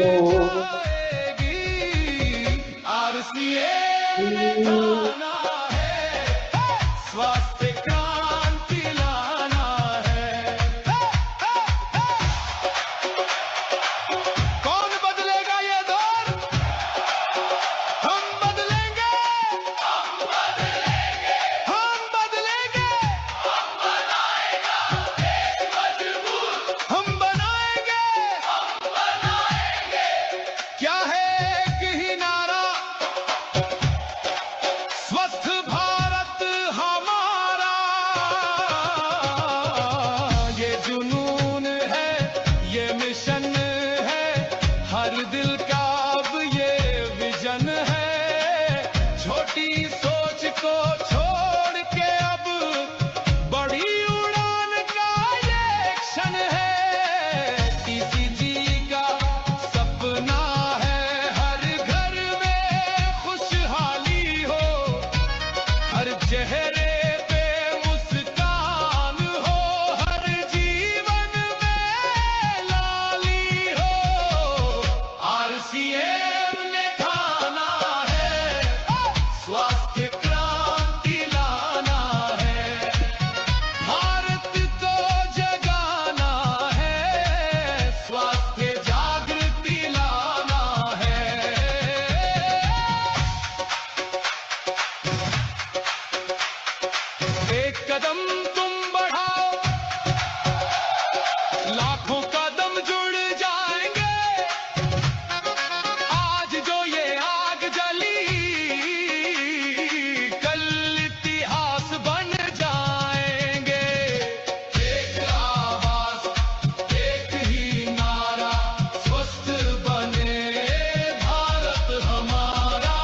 आएगी। आरसीए ने ठाना है, स्वास्थ्य क्रांति लाना है। कौन बदलेगा ये दौर? हम बदलेंगे, हम बदलेंगे, हम बनाएंगे। क्या है एक ही नारा, स्वस्थ भारत हमारा। ये जुनून है, ये मिशन है, हर दिल का अब ये विजन है। छोटी सोच को छोड़ के अब बड़ी उड़ान का ये क्षण है। टीसीजी का सपना है, हर घर में खुशहाली हो, हर चेहरे पे मुस्कान हो, हर जीवन में लाली हो। आरसीएम ने ठाना है, स्वास्थ्य क्रांति लाना है। भारत को जगाना है, स्वास्थ्य जागृति लाना है। एक कदम तुम बढ़ाओ, लाखों कदम जुड़ जाएंगे। आज जो ये आग जली, कल इतिहास बन जाएंगे। एक आवाज, एक ही नारा, स्वस्थ बने भारत हमारा।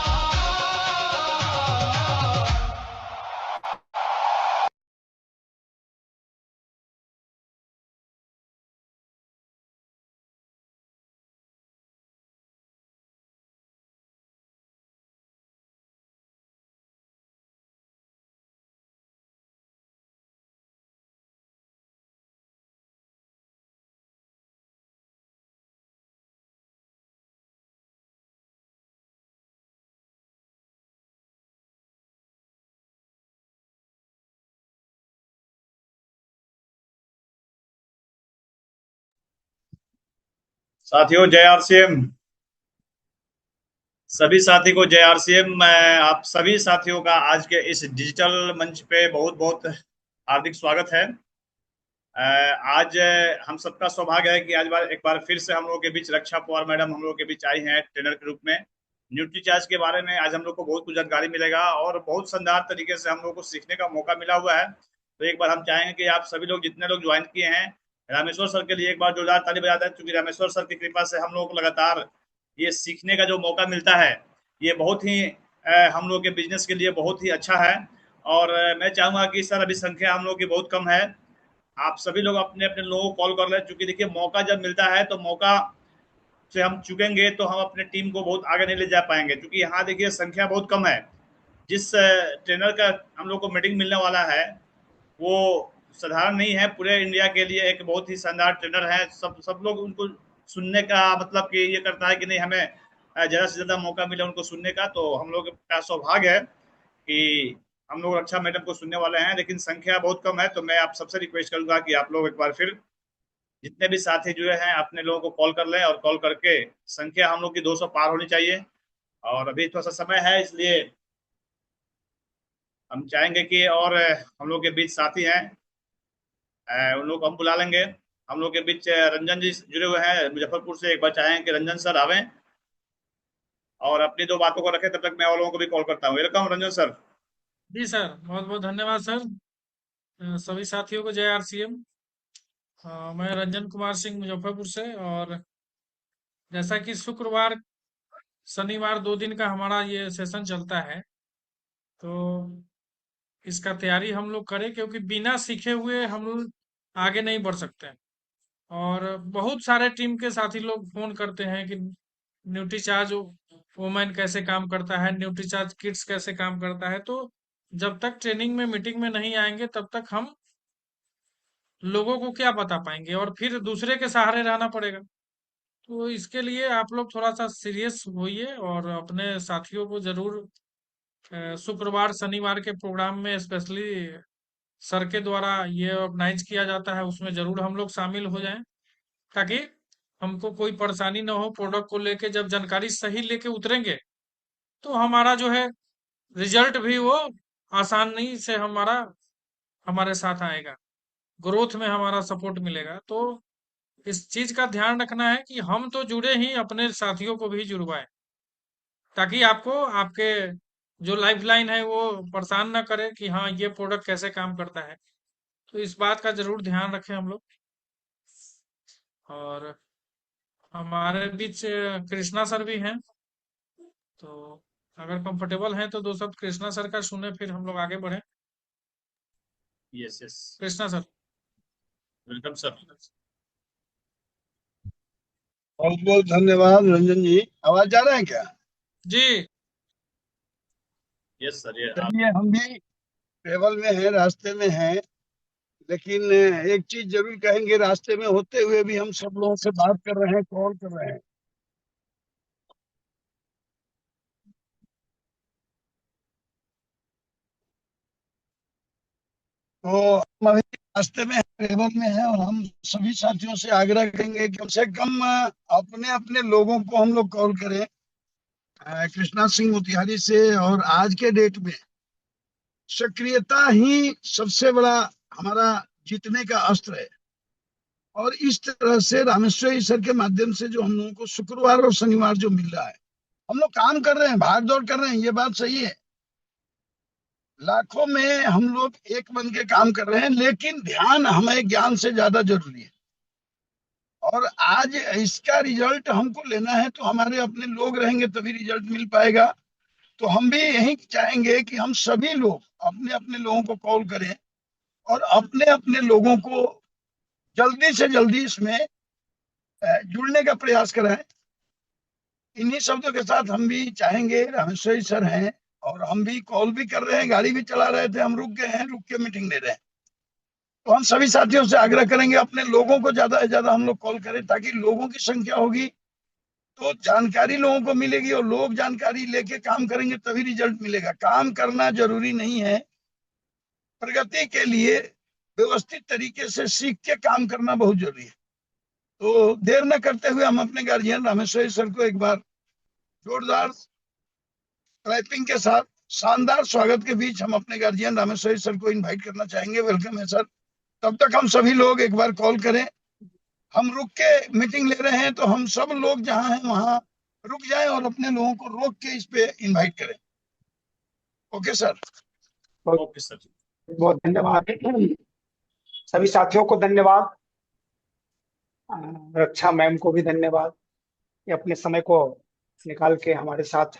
साथियों जय आरसीएम। सभी साथी को जय आरसीएम। मैं आप सभी साथियों का आज के इस डिजिटल मंच पे बहुत बहुत हार्दिक स्वागत है। आज हम सबका सौभाग्य है कि आज एक बार फिर से हम लोगों के बीच रक्षा पवार मैडम हम लोगों के बीच आई हैं ट्रेनर के रूप में। न्यूट्री चार्ज के बारे में आज हम लोग को बहुत कुछ जानकारी मिलेगा और बहुत शानदार तरीके से हम लोग को सीखने का मौका मिला हुआ है। तो एक बार हम चाहेंगे कि आप सभी लोग जितने लोग ज्वाइन किए हैं, रामेश्वर सर के लिए एक बार जोरदार ताली बजाते हैं, क्योंकि रामेश्वर सर की कृपा से हम लोग को लगातार ये सीखने का जो मौका मिलता है, ये बहुत ही हम लोग के बिजनेस के लिए बहुत ही अच्छा है। और मैं चाहूंगा कि सर अभी संख्या हम लोग की बहुत कम है, आप सभी लोग अपने अपने लोगों को कॉल कर लें, क्योंकि देखिए मौका जब मिलता है तो मौका से हम चुकेंगे तो हम अपने टीम को बहुत आगे नहीं ले जा पाएंगे, क्योंकि यहाँ देखिए संख्या बहुत कम है। जिस ट्रेनर का हम लोग को मीटिंग मिलने वाला है वो साधारण नहीं है, पूरे इंडिया के लिए एक बहुत ही शानदार ट्रेनर है। सब सब लोग उनको सुनने का मतलब कि ये करता है कि नहीं, हमें ज़्यादा से ज़्यादा मौका मिले उनको सुनने का। तो हम लोग का सौभाग्य है कि हम लोग रक्षा मैडम को सुनने वाले हैं, लेकिन संख्या बहुत कम है। तो मैं आप सबसे रिक्वेस्ट करूंगा कि आप लोग एक बार फिर जितने भी साथी जुड़े हैं अपने लोगों को कॉल कर लें, और कॉल करके संख्या हम लोग की 200 पार होनी चाहिए। और अभी थोड़ा सा समय है, इसलिए हम चाहेंगे कि और हम लोग के बीच साथी हैं, उन लोग को हम बुला लेंगे। हम लोग के बीच रंजन जी जुड़े हुए हैं मुजफ्फरपुर से। एक बार चाहेंगे कि रंजन सर आवें और अपनी दो बातों को रखें, तब तक मैं और लोगों को भी कॉल करता हूँ। Welcome Ranjan sir. जी सर, बहुत बहुत धन्यवाद सर। सभी साथियों को जय आरसीएम। मैं रंजन कुमार सिंह मुजफ्फरपुर से। और जैसा कि शुक्रवार शनिवार 2 दिन का हमारा ये सेशन चलता है, तो इसका तैयारी हम लोग करें, क्योंकि बिना सीखे हुए हम लोग आगे नहीं बढ़ सकते हैं। और बहुत सारे टीम के साथी लोग फोन करते हैं कि न्यूट्रीचार्ज वुमेन कैसे काम करता है, न्यूट्रीचार्ज किड्स कैसे काम करता है। तो जब तक ट्रेनिंग में मीटिंग में नहीं आएंगे तब तक हम लोगों को क्या बता पाएंगे, और फिर दूसरे के सहारे रहना पड़ेगा। तो इसके लिए आप लोग थोड़ा सा सीरियस होइए और अपने साथियों को जरूर शुक्रवार शनिवार के प्रोग्राम में स्पेशली सर के द्वारा ये ऑर्गेनाइज किया जाता है, उसमें जरूर हम लोग शामिल हो जाएं, ताकि हमको कोई परेशानी ना हो। प्रोडक्ट को लेके जब जानकारी सही लेके उतरेंगे तो हमारा जो है रिजल्ट भी वो आसानी से हमारा हमारे साथ आएगा, ग्रोथ में हमारा सपोर्ट मिलेगा। तो इस चीज का ध्यान रखना है कि हम तो जुड़े ही, अपने साथियों को भी जुड़वाएं, ताकि आपको आपके जो लाइफ लाइन है वो परेशान ना करे कि हाँ ये प्रोडक्ट कैसे काम करता है। तो इस बात का जरूर ध्यान रखें हम लोग। और हमारे बीच कृष्णा सर भी हैं, तो अगर कंफर्टेबल हैं तो दो शब्द कृष्णा सर का सुने, फिर हम लोग आगे बढ़े। Yes yes, Krishna sir. Welcome sir. बहुत बहुत धन्यवाद रंजन जी। आवाज जा रहा है क्या? जी यस सर, ये आप चलिए, हम भी ट्रेवल में हैं, रास्ते में हैं, लेकिन एक चीज जरूर कहेंगे, रास्ते में होते हुए भी हम सब लोगों से बात कर रहे हैं, कॉल कर रहे हैं। तो हम अभी रास्ते में हैं, ट्रेवल में हैं, और हम सभी साथियों से आग्रह करेंगे कि कम से कम अपने अपने लोगों को हम लोग कॉल करें। कृष्णा सिंह मोतिहारी से, और आज के डेट में सक्रियता ही सबसे बड़ा हमारा जीतने का अस्त्र है। और इस तरह से रामेश्वरी सर के माध्यम से जो हम लोगों को शुक्रवार और शनिवार जो मिल रहा है, हम लोग काम कर रहे हैं, भाग दौड़ कर रहे हैं, ये बात सही है। लाखों में हम लोग एक बन के काम कर रहे हैं, लेकिन ध्यान हमें ज्ञान से ज्यादा जरूरी है। और आज इसका रिजल्ट हमको लेना है, तो हमारे अपने लोग रहेंगे तभी रिजल्ट मिल पाएगा। तो हम भी यही चाहेंगे कि हम सभी लोग अपने अपने लोगों को कॉल करें और अपने अपने लोगों को जल्दी से जल्दी इसमें जुड़ने का प्रयास कराएं। इन्हीं शब्दों के साथ हम भी चाहेंगे, रामेश्वरी सर हैं और हम भी कॉल भी कर रहे हैं, गाड़ी भी चला रहे थे, हम रुक गए हैं, रुक के मीटिंग ले रहे हैं। तो हम सभी साथियों से आग्रह करेंगे, अपने लोगों को ज्यादा से ज्यादा हम लोग कॉल करें, ताकि लोगों की संख्या होगी तो जानकारी लोगों को मिलेगी, और लोग जानकारी लेके काम करेंगे तभी रिजल्ट मिलेगा। काम करना जरूरी नहीं है, प्रगति के लिए व्यवस्थित तरीके से सीख के काम करना बहुत जरूरी है। तो देर न करते हुए हम अपने गार्जियन रामेश्वरी सर को एक बार जोरदार क्लैपिंग के साथ शानदार स्वागत के बीच हम अपने गार्जियन रामेश्वरी सर को इनवाइट करना चाहेंगे। वेलकम है सर। तब तक हम सभी लोग एक बार कॉल करें। हम रुक के मीटिंग ले रहे हैं, तो हम सब लोग जहां हैं वहां रुक जाएं और अपने लोगों को रोक के इस पे इनवाइट करें। Okay sir. Okay sir. बहुत धन्यवाद सभी साथियों को, धन्यवाद। रक्षा मैम को भी धन्यवाद कि अपने समय को निकाल के हमारे साथ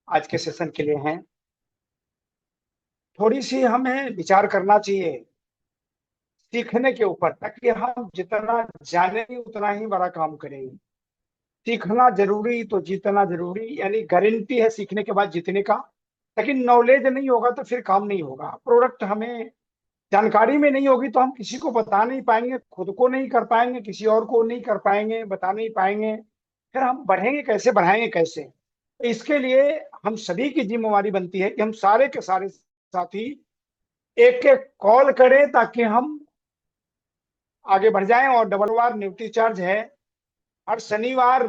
आज के सेशन के लिए हैं। थोड़ी सी हमें विचार करना चाहिए सीखने के ऊपर, ताकि हम जितना जानेंगे उतना ही बड़ा काम करेंगे। सीखना जरूरी तो जीतना जरूरी, यानी गारंटी है सीखने के बाद जीतने का। लेकिन नॉलेज नहीं होगा तो फिर काम नहीं होगा। प्रोडक्ट हमें जानकारी में नहीं होगी तो हम किसी को बता नहीं पाएंगे, खुद को नहीं कर पाएंगे, किसी और को नहीं कर पाएंगे, बता नहीं पाएंगे, फिर हम बढ़ेंगे कैसे, बढ़ाएंगे कैसे। तो इसके लिए हम सभी की जिम्मेवारी बनती है कि हम सारे के सारे साथी एक एक कॉल करें, ताकि हम आगे बढ़ जाएं। और डबल वार न्यूट्री चार्ज है हर शनिवार,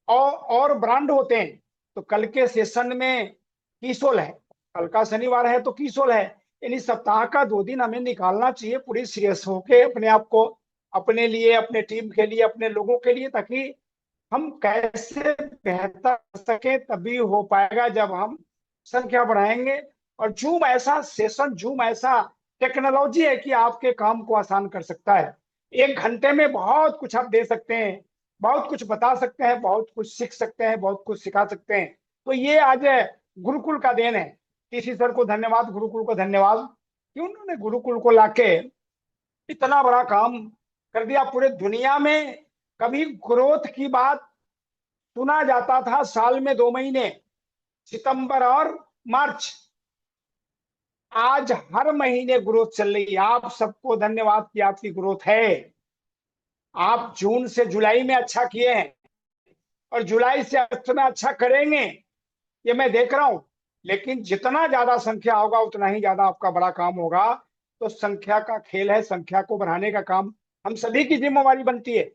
और ब्रांड होते हैं। तो कल के सेशन में कीसोल है, कल का शनिवार है तो कीसोल है। यानी सप्ताह का 2 दिन हमें निकालना चाहिए पूरी सीरियस होके अपने आप को, अपने लिए, अपने टीम के लिए, अपने लोगों के लिए, ताकि हम कैसे बेहतर कर सके। तभी हो पाएगा जब हम संख्या बढ़ाएंगे। और जूम ऐसा सेशन, जूम ऐसा टेक्नोलॉजी है कि आपके काम को आसान कर सकता है। 1 घंटे में बहुत कुछ आप दे सकते हैं, बहुत कुछ बता सकते हैं, बहुत कुछ सीख सकते हैं, बहुत कुछ सिखा सकते हैं। तो ये आज गुरुकुल का देन है। टीसी सर को धन्यवाद, गुरुकुल को धन्यवाद कि उन्होंने गुरुकुल को लाके इतना बड़ा काम कर दिया। पूरे दुनिया में कभी ग्रोथ की बात सुना जाता था साल में 2 महीने, सितंबर और मार्च। आज हर महीने ग्रोथ चल रही है। आप सबको धन्यवाद कि आपकी ग्रोथ है। आप जून से जुलाई में अच्छा किए हैं और जुलाई से अगस्त में अच्छा करेंगे, ये मैं देख रहा हूं। लेकिन जितना ज्यादा संख्या होगा उतना ही ज्यादा आपका बड़ा काम होगा। तो संख्या का खेल है, संख्या को बढ़ाने का काम हम सभी की जिम्मेवारी बनती है।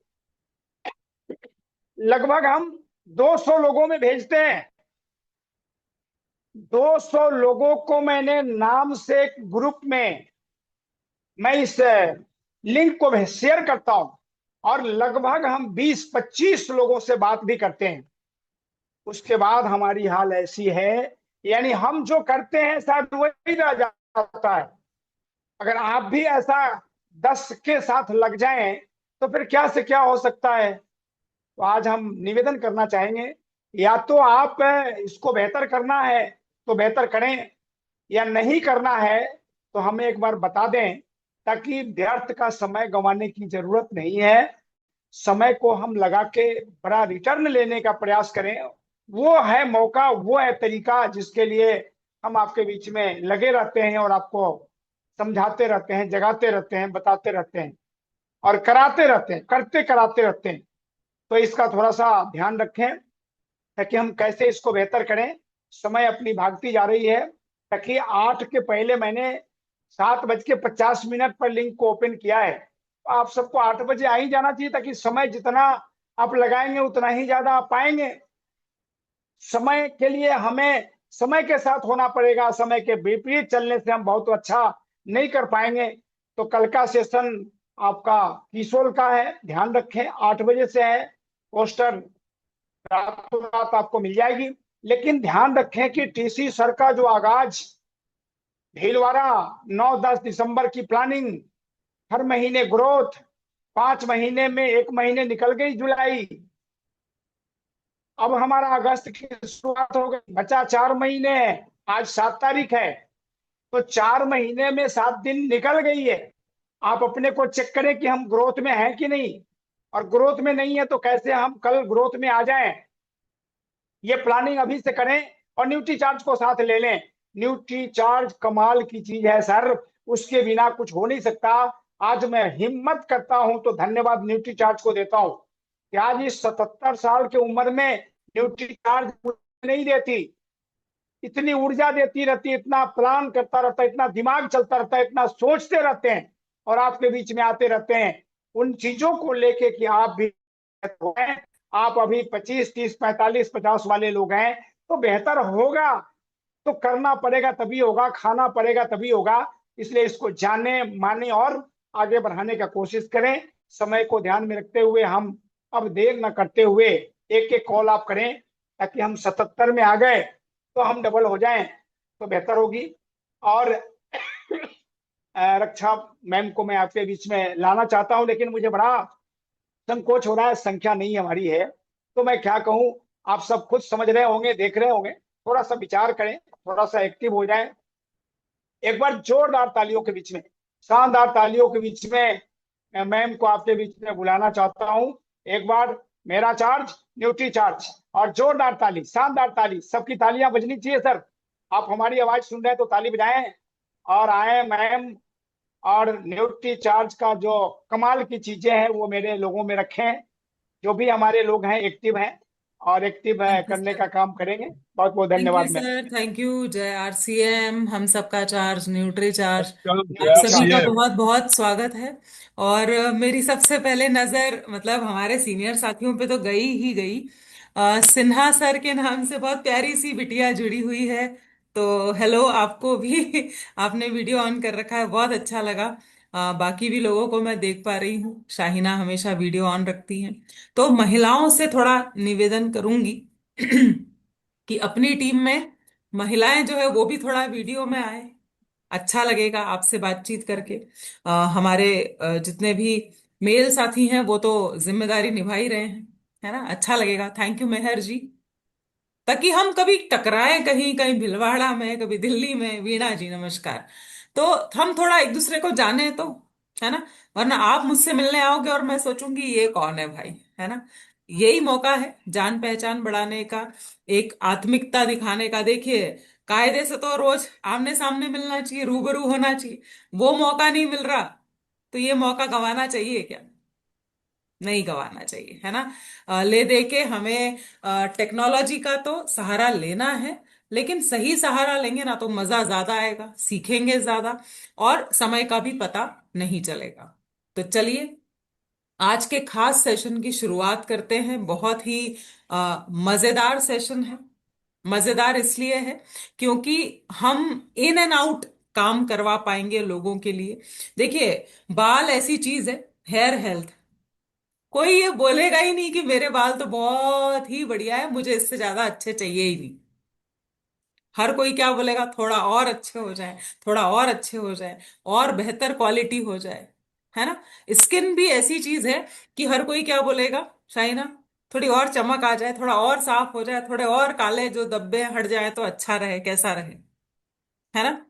लगभग हम 200 लोगों में भेजते हैं। 200 लोगों को मैंने नाम से एक ग्रुप में मैं इस लिंक को शेयर करता हूं, और लगभग हम 20-25 लोगों से बात भी करते हैं। उसके बाद हमारी हाल ऐसी है, यानी हम जो करते हैं शायद वही रह जाता है। अगर आप भी ऐसा 10 के साथ लग जाएं तो फिर क्या से क्या हो सकता है। तो आज हम निवेदन करना चाहेंगे, या तो आप इसको बेहतर करना है तो बेहतर करें, या नहीं करना है तो हमें एक बार बता दें, ताकि व्यर्थ का समय गंवाने की जरूरत नहीं है। समय को हम लगा के बड़ा रिटर्न लेने का प्रयास करें। वो है मौका, वो है तरीका जिसके लिए हम आपके बीच में लगे रहते हैं और आपको समझाते रहते हैं, जगाते रहते हैं, बताते रहते हैं और कराते रहते हैं, करते कराते रहते हैं। तो इसका थोड़ा सा ध्यान रखें ताकि हम कैसे इसको बेहतर करें। समय अपनी भागती जा रही है, ताकि 8 के पहले मैंने 7:50 पर लिंक को ओपन किया है। तो आप सबको 8 बजे आ ही जाना चाहिए, ताकि समय जितना आप लगाएंगे उतना ही ज्यादा आप पाएंगे। समय के लिए हमें समय के साथ होना पड़ेगा, समय के विपरीत चलने से हम बहुत अच्छा नहीं कर पाएंगे। तो कल का सेशन आपका किशोर का है, ध्यान रखें, 8 बजे से है। पोस्टर रातों रात आपको मिल जाएगी। लेकिन ध्यान रखें कि टीसी सर का जो आगाज भीलवाड़ा 9-10 दिसंबर की प्लानिंग, हर महीने ग्रोथ, 5 महीने में 1 महीने निकल गई जुलाई, अब हमारा अगस्त की शुरुआत हो गई, बचा 4 महीने है। आज 7 तारीख है, तो 4 महीने में 7 दिन निकल गई है। आप अपने को चेक करें कि हम ग्रोथ में हैं कि नहीं, और ग्रोथ में नहीं है तो कैसे हम कल ग्रोथ में आ जाएं। ये प्लानिंग अभी से करें और न्यूट्री चार्ज को साथ ले लें। न्यूट्री चार्ज कमाल की चीज है सर, उसके बिना कुछ हो नहीं सकता। आज मैं हिम्मत करता हूं तो धन्यवाद न्यूट्री चार्ज को देता हूं कि आज इस 77 साल की उम्र में न्यूट्री चार्ज नहीं देती, इतनी ऊर्जा देती रहती, इतना प्लान करता रहता है, इतना दिमाग चलता रहता है, इतना सोचते रहते हैं और आपके बीच में आते रहते हैं उन चीजों को लेके कि आप भी हैं। आप अभी 25, 30, 45, 50 वाले लोग हैं, तो बेहतर होगा, तो करना पड़ेगा तभी होगा, खाना पड़ेगा तभी होगा। इसलिए इसको जाने माने और आगे बढ़ाने का कोशिश करें। समय को ध्यान में रखते हुए हम अब देर न करते हुए एक एक कॉल आप करें, ताकि हम 77 में आ गए तो हम डबल हो जाएं तो बेहतर होगी। और रक्षा मैम को मैं आपके बीच में लाना चाहता हूं, लेकिन मुझे बड़ा संकोच हो रहा है, संख्या नहीं हमारी है। तो मैं क्या कहूं, आप सब खुद समझ रहे होंगे, देख रहे होंगे, थोड़ा सा विचार करें, थोड़ा सा एक्टिव हो जाएं। एक बार जोरदार तालियों के बीच में, शानदार तालियों के बीच में मैं मैम को आपके बीच में बुलाना चाहता हूं। एक बार मेरा चार्ज, न्यूट्री चार्ज, और जोरदार ताली, शानदार ताली, सबकी तालियां बजनी चाहिए सर। आप हमारी आवाज सुन रहे हैं तो ताली बजाएं और आए मैम। और न्यूट्री चार्ज का जो कमाल की चीजें हैं वो मेरे लोगों में रखें। जो भी हमारे लोग हैं एक्टिव हैं और एक्टिव थैंक यू करने सर। का काम करेंगे। बहुत बहुत थैंक यू धन्यवाद मैम। Sir, thank you. जय आरसीएम, हम सबका चार्ज, न्यूट्री चार्ज, आप न्यूट्री सभी का चार्ज। आरसीएम। बहुत बहुत स्वागत है। और मेरी सबसे पहले नजर मतलब हमारे सीनियर साथियों पे तो गई ही गई। सिन्हा सर के नाम से बहुत प्यारी सी बिटिया जुड़ी हुई है, तो हेलो आपको भी। आपने वीडियो ऑन कर रखा है, बहुत अच्छा लगा। बाकी भी लोगों को मैं देख पा रही हूँ, शाहिना हमेशा वीडियो ऑन रखती हैं। तो महिलाओं से थोड़ा निवेदन करूंगी कि अपनी टीम में महिलाएं जो है वो भी थोड़ा वीडियो में आए। अच्छा लगेगा आपसे बातचीत करके। हमारे जितने भी मेल साथी हैं वो तो जिम्मेदारी निभा ही रहे हैं, है ना। अच्छा लगेगा, थैंक यू मेहर जी। ताकि हम कभी टकराएं, कहीं कहीं भिलवाड़ा में, कभी दिल्ली में। वीणा जी नमस्कार। तो हम थोड़ा एक दूसरे को जाने तो, है ना। वरना आप मुझसे मिलने आओगे और मैं सोचूंगी ये कौन है भाई, है ना। यही मौका है जान पहचान बढ़ाने का, एक आत्मिकता दिखाने का। देखिए, कायदे से तो रोज आमने सामने मिलना चाहिए, रूबरू होना चाहिए, वो मौका नहीं मिल रहा, तो ये मौका गंवाना चाहिए क्या। नहीं गवाना चाहिए, है ना। ले दे के हमें टेक्नोलॉजी का तो सहारा लेना है, लेकिन सही सहारा लेंगे ना तो मजा ज्यादा आएगा, सीखेंगे ज्यादा, और समय का भी पता नहीं चलेगा। तो चलिए आज के खास सेशन की शुरुआत करते हैं। बहुत ही मजेदार सेशन है। मजेदार इसलिए है क्योंकि हम इन एंड आउट काम करवा पाएंगे लोगों के लिए। देखिए, बाल ऐसी चीज है, हेयर हेल्थ, कोई ये बोलेगा ही नहीं कि मेरे बाल तो बहुत ही बढ़िया है, मुझे इससे ज्यादा अच्छे चाहिए ही नहीं। हर कोई क्या बोलेगा, थोड़ा और अच्छे हो जाए, थोड़ा और अच्छे हो जाए, और बेहतर क्वालिटी हो जाए, है ना। स्किन भी ऐसी चीज है कि हर कोई क्या बोलेगा, शाइना, थोड़ी और चमक आ जाए, थोड़ा और साफ हो जाए, थोड़े और काले जो धब्बे हट जाए तो अच्छा रहे, कैसा रहे, है ना।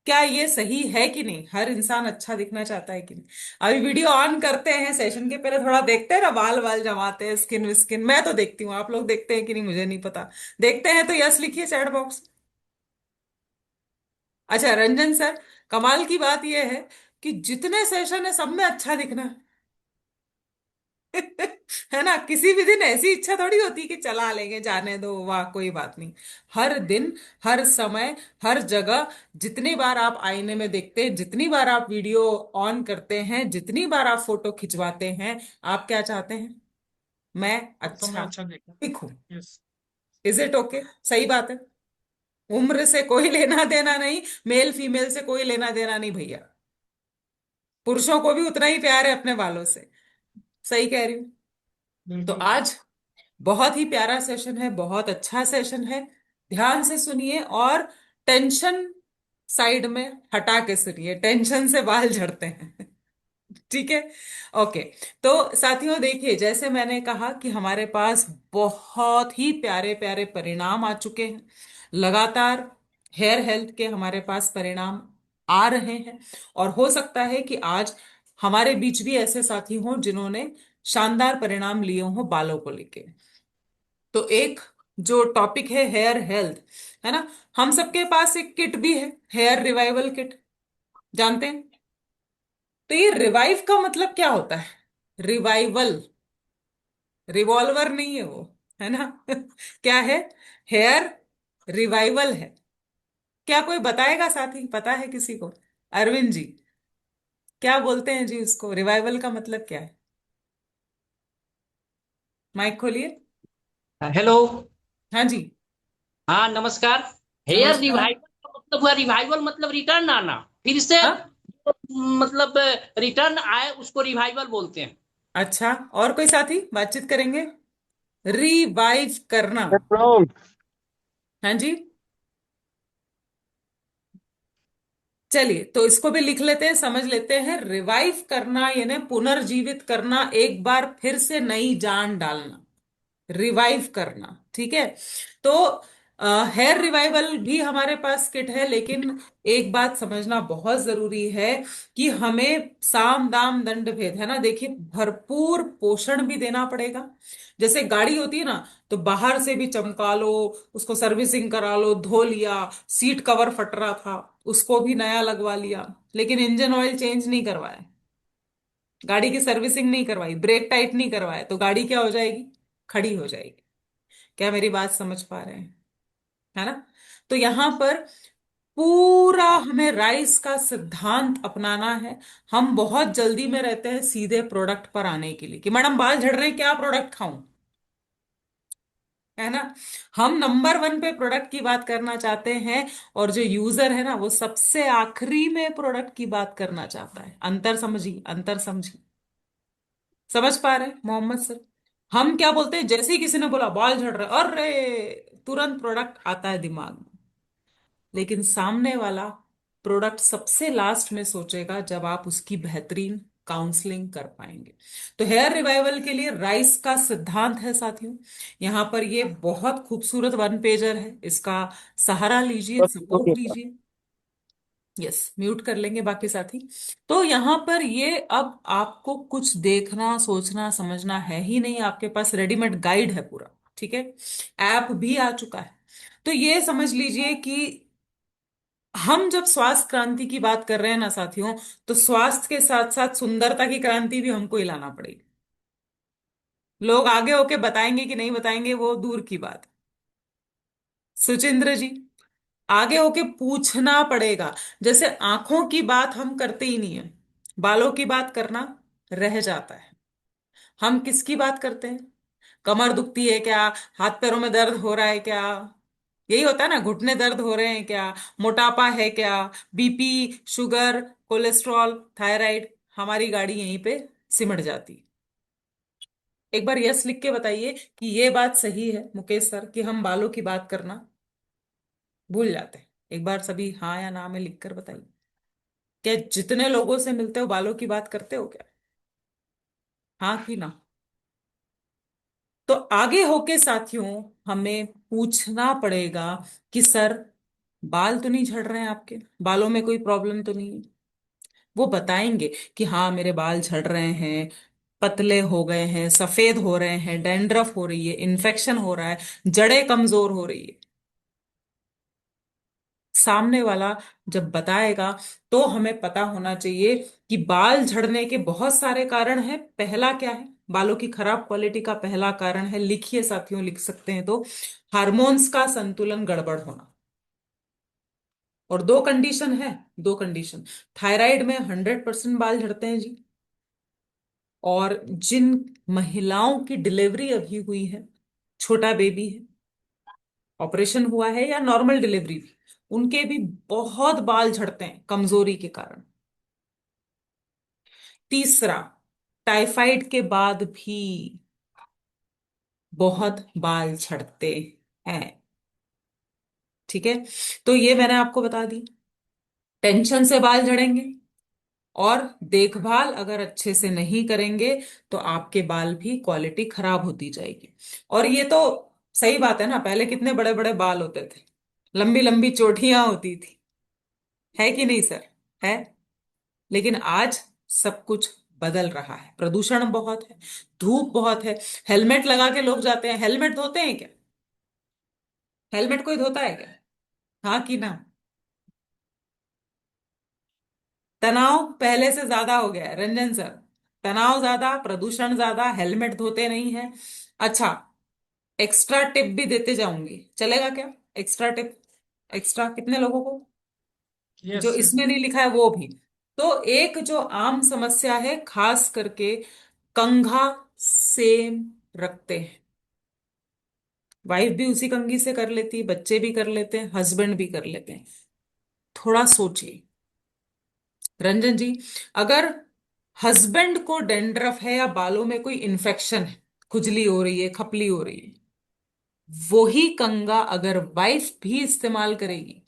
क्या ये सही है कि नहीं, हर इंसान अच्छा दिखना चाहता है कि नहीं। अभी वीडियो ऑन करते हैं, सेशन के पहले थोड़ा देखते हैं ना, बाल बाल जमाते हैं, स्किन विस्किन, मैं तो देखती हूँ, आप लोग देखते हैं कि नहीं मुझे नहीं पता। देखते हैं तो यस लिखिए चैट बॉक्स। अच्छा रंजन सर, कमाल की बात यह है कि जितने सेशन है सब में अच्छा दिखना है। है ना, किसी भी दिन ऐसी इच्छा थोड़ी होती कि चला लेंगे, जाने दो, वाह कोई बात नहीं। हर दिन, हर समय, हर जगह, जितनी बार आप आईने में देखते हैं, जितनी बार आप वीडियो ऑन करते हैं, जितनी बार आप फोटो खिंचवाते हैं, आप क्या चाहते हैं, मैं सब में अच्छा अच्छा देखा। दिखूं। यस। इज इट ओके, सही बात है। उम्र से कोई लेना देना नहीं, मेल फीमेल से कोई लेना देना नहीं भैया, पुरुषों को भी उतना ही प्यार है अपने बालों से। सही कह रही हूँ। तो बिल्कुल। आज बहुत ही प्यारा सेशन है, बहुत अच्छा सेशन है। ध्यान से सुनिए और टेंशन साइड में हटा के सुनिए, टेंशन से बाल झड़ते हैं। ठीक है, ओके। तो साथियों देखिए, जैसे मैंने कहा कि हमारे पास बहुत ही प्यारे प्यारे परिणाम आ चुके हैं। लगातार हेयर हेल्थ के हमारे पास परिणाम आ रहे हैं, और हो सकता है कि आज हमारे बीच भी ऐसे साथी हों जिन्होंने शानदार परिणाम लिए हों बालों को लेके। तो एक जो टॉपिक है हेयर हेल्थ, है ना, हम सबके पास एक किट भी है, हेयर रिवाइवल किट, जानते हैं। तो ये रिवाइव का मतलब क्या होता है, रिवाइवल, रिवॉल्वर नहीं है वो, है ना। क्या है, हेयर रिवाइवल है। क्या कोई बताएगा साथी, पता है किसी को, अरविंद जी, क्या बोलते हैं जी उसको, रिवाइवल का मतलब क्या है, माइक खोलिए। हेलो। हाँ जी। हाँ नमस्कार। हेयर नमस्कार। रिवाइवल का मतलब हुआ, रिवाइवल मतलब रिटर्न आना, फिर से हाँ, मतलब रिटर्न आए उसको रिवाइवल बोलते हैं। अच्छा, और कोई साथी बातचीत करेंगे, रिवाइव करना। प्रॉम हाँ जी, चलिए तो इसको भी लिख लेते हैं, समझ लेते हैं। रिवाइव करना यानी पुनर्जीवित करना, एक बार फिर से नई जान डालना, रिवाइव करना, ठीक है। तो हेयर रिवाइवल भी हमारे पास किट है, लेकिन एक बात समझना बहुत जरूरी है कि हमें साम दाम दंड भेद, है ना। देखिए, भरपूर पोषण भी देना पड़ेगा। जैसे गाड़ी होती है ना, तो बाहर से भी चमका लो, उसको सर्विसिंग करा लो, धो लिया, सीट कवर फट रहा था उसको भी नया लगवा लिया, लेकिन इंजन ऑयल चेंज नहीं करवाया, गाड़ी की सर्विसिंग नहीं करवाई, ब्रेक टाइट नहीं करवाए, तो गाड़ी क्या हो जाएगी, खड़ी हो जाएगी। क्या मेरी बात समझ पा रहे हैं, है ना। तो यहां पर पूरा हमें राइस का सिद्धांत अपनाना है। हम बहुत जल्दी में रहते हैं सीधे प्रोडक्ट पर आने के लिए कि मैडम बाल झड़ रहे हैं, क्या प्रोडक्ट खाऊं, है ना। हम नंबर वन पे प्रोडक्ट की बात करना चाहते हैं, और जो यूजर है ना वो सबसे आखिरी में प्रोडक्ट की बात करना चाहता है। अंतर समझिए, अंतर समझिए, समझ पा रहे हैं मोहम्मद सर। हम क्या बोलते हैं, जैसे ही किसी ने बोला बाल झड़ रहे, अरे तुरंत प्रोडक्ट आता है दिमाग में। लेकिन सामने वाला प्रोडक्ट सबसे लास्ट में सोचेगा जब आप उसकी बेहतरीन काउंसलिंग कर पाएंगे। तो हेयर रिवाइवल के लिए राइस का सिद्धांत है साथियों। यहाँ पर ये बहुत खूबसूरत वन पेजर है, इसका सहारा लीजिए, सपोर्ट लीजिए। यस, म्यूट कर लेंगे बाकी साथी। तो यहाँ पर ये अब आपको कुछ देखना सोचना समझना है ही नहीं, आपके पास रेडीमेड गाइड है पूरा, ठीक है। ऐप भी आ चुका है। तो ये समझ लीजिए कि हम जब स्वास्थ्य क्रांति की बात कर रहे हैं ना साथियों, तो स्वास्थ्य के साथ साथ सुंदरता की क्रांति भी हमको ही लाना पड़ेगी। लोग आगे होके बताएंगे कि नहीं बताएंगे वो दूर की बात। सुचिंद्र जी, आगे होके पूछना पड़ेगा। जैसे आंखों की बात हम करते ही नहीं है, बालों की बात करना रह जाता है। हम किसकी बात करते हैं? कमर दुखती है क्या? हाथ पैरों में दर्द हो रहा है क्या? यही होता है ना, घुटने दर्द हो रहे हैं क्या? मोटापा है क्या? बीपी, शुगर, कोलेस्ट्रॉल, थायराइड, हमारी गाड़ी यहीं पे सिमट जाती। एक बार यस लिख के बताइए कि ये बात सही है मुकेश सर कि हम बालों की बात करना भूल जाते हैं। एक बार सभी हाँ या ना में लिख कर बताइए। क्या जितने लोगों से मिलते हो बालों की बात करते हो क्या? हाँ कि ना? तो आगे होके साथियों हमें पूछना पड़ेगा कि सर बाल तो नहीं झड़ रहे हैं आपके, बालों में कोई प्रॉब्लम तो नहीं है? वो बताएंगे कि हाँ मेरे बाल झड़ रहे हैं, पतले हो गए हैं, सफेद हो रहे हैं, डैंड्रफ हो रही है, इन्फेक्शन हो रहा है, जड़ें कमजोर हो रही है। सामने वाला जब बताएगा तो हमें पता होना चाहिए कि बाल झड़ने के बहुत सारे कारण हैं। पहला क्या है बालों की खराब क्वालिटी का? पहला कारण है, लिखिए साथियों, लिख सकते हैं तो, हार्मोन्स का संतुलन गड़बड़ होना। और दो कंडीशन है, दो कंडीशन। थायराइड में 100% बाल झड़ते हैं जी। और जिन महिलाओं की डिलीवरी अभी हुई है, छोटा बेबी है, ऑपरेशन हुआ है या नॉर्मल डिलीवरी भी, उनके भी बहुत बाल झड़ते हैं कमजोरी के कारण। तीसरा, टाइफाइड के बाद भी बहुत बाल झड़ते हैं। ठीक है, तो ये मैंने आपको बता दी। टेंशन से बाल झड़ेंगे और देखभाल अगर अच्छे से नहीं करेंगे तो आपके बाल भी क्वालिटी खराब होती जाएगी। और ये तो सही बात है ना, पहले कितने बड़े बड़े बाल होते थे, लंबी लंबी चोटियां होती थी, है कि नहीं सर? है। लेकिन आज सब कुछ बदल रहा है, प्रदूषण बहुत है, धूप बहुत है। हेलमेट लगा के लोग जाते हैं, हेलमेट धोते हैं क्या? हेलमेट कोई धोता है क्या? हाँ कि ना? तनाव पहले से ज्यादा हो गया है रंजन सर। तनाव ज्यादा, प्रदूषण ज्यादा, हेलमेट धोते नहीं है। अच्छा, एक्स्ट्रा टिप भी देते जाऊंगी, चलेगा क्या? एक्स्ट्रा टिप, एक्स्ट्रा कितने लोगों को? जो यस यस। इसमें नहीं लिखा है वो भी। तो एक जो आम समस्या है, खास करके कंघा सेम रखते हैं, वाइफ भी उसी कंघी से कर लेती है, बच्चे भी कर लेते हैं, हस्बैंड भी कर लेते हैं। थोड़ा सोचिए रंजन जी, अगर हस्बैंड को डेंड्रफ है या बालों में कोई इन्फेक्शन है, खुजली हो रही है, खपली हो रही है, वही कंघा अगर वाइफ भी इस्तेमाल करेगी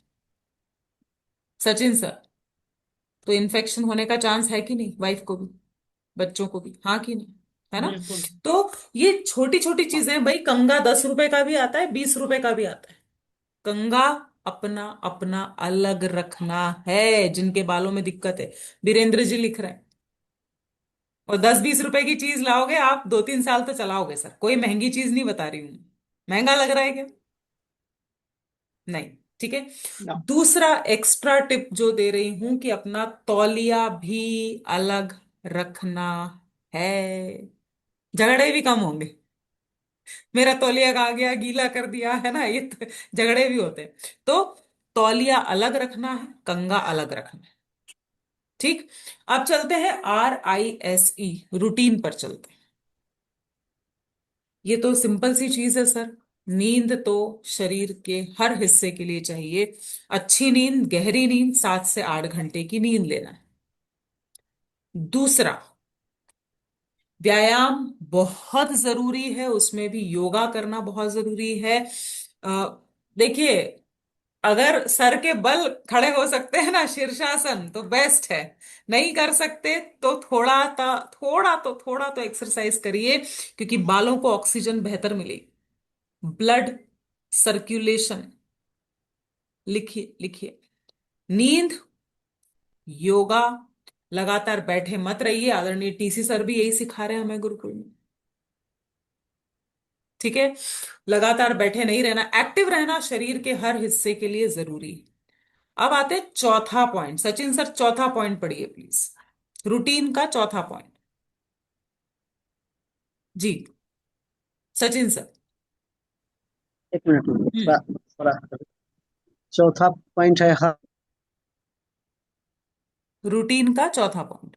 सचिन सर, तो इन्फेक्शन होने का चांस है कि नहीं? वाइफ को भी, बच्चों को भी, हाँ कि नहीं? है ना? बिल्कुल। तो ये छोटी छोटी चीजें भाई, कंघा 10 रुपए का भी आता है, 20 रुपए का भी आता है। कंघा अपना अपना अलग रखना है जिनके बालों में दिक्कत है। वीरेंद्र जी लिख रहे हैं। और 10-20 रुपए की चीज लाओगे आप, 2-3 साल तो चलाओगे सर, कोई महंगी चीज नहीं बता रही हूं। महंगा लग रहा है क्या? नहीं। ठीक है। ना। दूसरा एक्स्ट्रा टिप जो दे रही हूं कि अपना तौलिया भी अलग रखना है, झगड़े भी कम होंगे। मेरा तौलिया कहाँ गया, गीला कर दिया, है ना, ये तो झगड़े भी होते हैं। तो तौलिया अलग रखना है, कंघा अलग रखना है। ठीक। अब चलते हैं RISE, रूटीन पर चलते हैं। ये तो सिंपल सी चीज है सर। नींद तो शरीर के हर हिस्से के लिए चाहिए। अच्छी नींद, गहरी नींद, 7 से 8 घंटे की नींद लेना है। दूसरा, व्यायाम बहुत जरूरी है, उसमें भी योगा करना बहुत जरूरी है। अ, देखिए, अगर सर के बल खड़े हो सकते हैं ना, शीर्षासन, तो बेस्ट है। नहीं कर सकते तो थोड़ा तो एक्सरसाइज करिए, क्योंकि बालों को ऑक्सीजन बेहतर मिलेगी, ब्लड सर्कुलेशन। लिखिए लिखिए, नींद, योगा, लगातार बैठे मत रहिए, आदरणीय TC सर भी यही सिखा रहे हैं हमें गुरुकुल में। ठीक है, लगातार बैठे नहीं रहना, एक्टिव रहना शरीर के हर हिस्से के लिए जरूरी है। अब आते हैं चौथा पॉइंट, सचिन सर चौथा पॉइंट पढ़िए प्लीज, रूटीन का चौथा पॉइंट। जी। सचिन सर। एक मिनट हम्म। थोड़ा थोड़ा। चौथा पॉइंट है हर रूटीन का चौथा पॉइंट।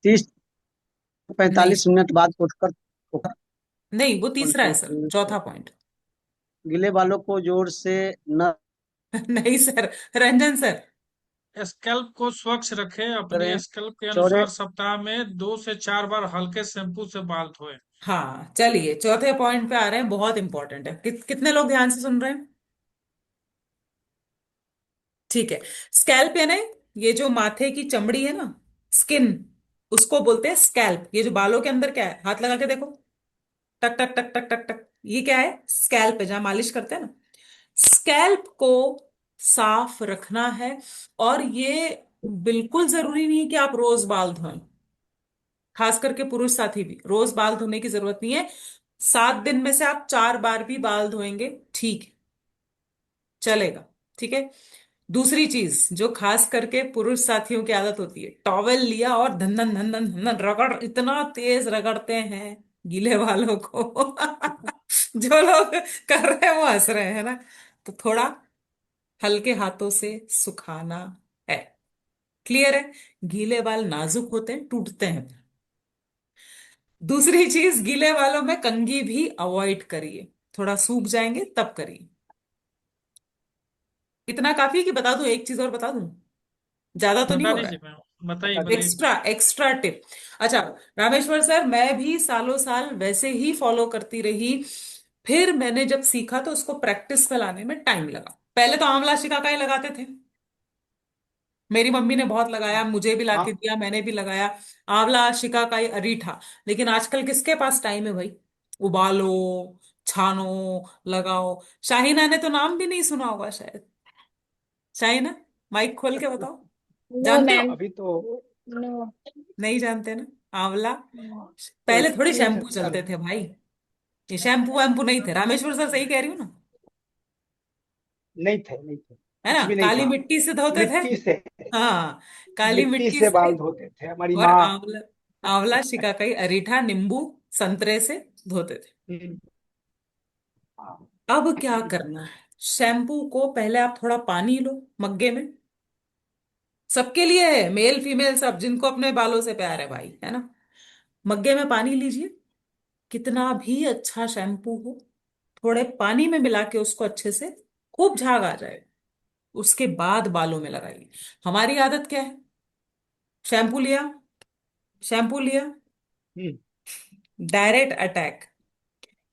नहीं, 30-45 मिनट बाद उठकर उठकर नहीं, वो तीसरा है सर, चौथा पॉइंट। गीले बालों को जोर से न नहीं सर, रंजन सर। स्कैल्प को स्वच्छ रखें, अपने करें। स्कैल्प के चौड़े अनुसार सप्ताह में 2 से 4 बार हल्के शैम्पू से बाल धोएं। हाँ, चलिए चौथे पॉइंट पे आ रहे हैं, बहुत इंपॉर्टेंट है। कितने लोग ध्यान से सुन रहे हैं? ठीक है। स्कैल्प है ना, ये जो माथे की चमड़ी है ना, स्किन, उसको बोलते हैं स्कैल्प। ये जो बालों के अंदर क्या है, हाथ लगा के देखो, टक टक टक टक टक टक, ये क्या है? स्कैल्प है, जहां मालिश करते हैं ना। स्कैल्प को साफ रखना है। और ये बिल्कुल जरूरी नहीं है कि आप रोज बाल धोएं। खास करके पुरुष साथी भी रोज बाल धोने की जरूरत नहीं है। 7 दिन में से आप 4 बार भी बाल धोएंगे, ठीक है, चलेगा। ठीक है। दूसरी चीज जो खास करके पुरुष साथियों की आदत होती है, टॉवेल लिया और धंधन धंधन धंधन रगड़, इतना तेज रगड़ते हैं गीले बालों को। जो लोग कर रहे हैं वो हंस रहे हैं ना। तो थोड़ा हल्के हाथों से सुखाना है। क्लियर है? गीले बाल नाजुक होते हैं, टूटते हैं। दूसरी चीज, गीले बालों में कंघी भी अवॉइड करिए, थोड़ा सूख जाएंगे तब करिए। इतना काफी है कि बता दूं, एक चीज और बता दूं, ज्यादा तो नहीं बता होगा। दीजिए मैम, बताइए बता दीजिए। बताइए। Extra extra tip. अच्छा, रामेश्वर सर, मैं भी सालों साल वैसे ही फॉलो करती रही। फिर मैंने जब सीखा तो उसको प्रैक्टिस में लाने में टाइम लगा। पहले तो आंवला शिकाकाई लगाते थे, मेरी मम्मी ने बहुत लगाया, मुझे भी लाके हाँ, दिया, मैंने भी लगाया। आंवला शिकाकाई अरीठा। लेकिन आजकल किसके पास टाइम है भाई? उबालो, छानो, लगाओ। शाहीना ने तो नाम भी नहीं सुना होगा शायद। शाहीना, माइक खोल के बताओ, नो जानते हो? मैम। अभी तो नो। नहीं जानते ना आंवला? कोई पहले थोड़े नहीं शैम्पू जानता चलते नहीं। थे भाई, ये शैम्पू वैम्पू नहीं थे। रामेश्वर सर, सही कह रही हूँ ना? नहीं थे, नहीं थे, है ना, कुछ भी नहीं काली था। मिट्टी से धोते थे। मिट्टी से, हाँ, काली मिट्टी मिट्टी से से। बाल धोते थे हमारी और माँ। आंवला, आंवला शिकाकाई अरीठा नींबू संतरे से धोते थे। हम्म, हाँ, अब क्या करना है? शैम्पू को पहले आप थोड़ा पानी लो मग्गे में। सबके लिए है, मेल फीमेल सब, जिनको अपने बालों से प्यार है भाई, है ना। मग्गे में पानी लीजिए, कितना भी अच्छा शैम्पू हो, थोड़े पानी में मिला के उसको अच्छे से, खूब झाग आ जाए, उसके बाद बालों में लगाइए। हमारी आदत क्या है? शैम्पू लिया, शैम्पू लिया, हम्म, डायरेक्ट अटैक।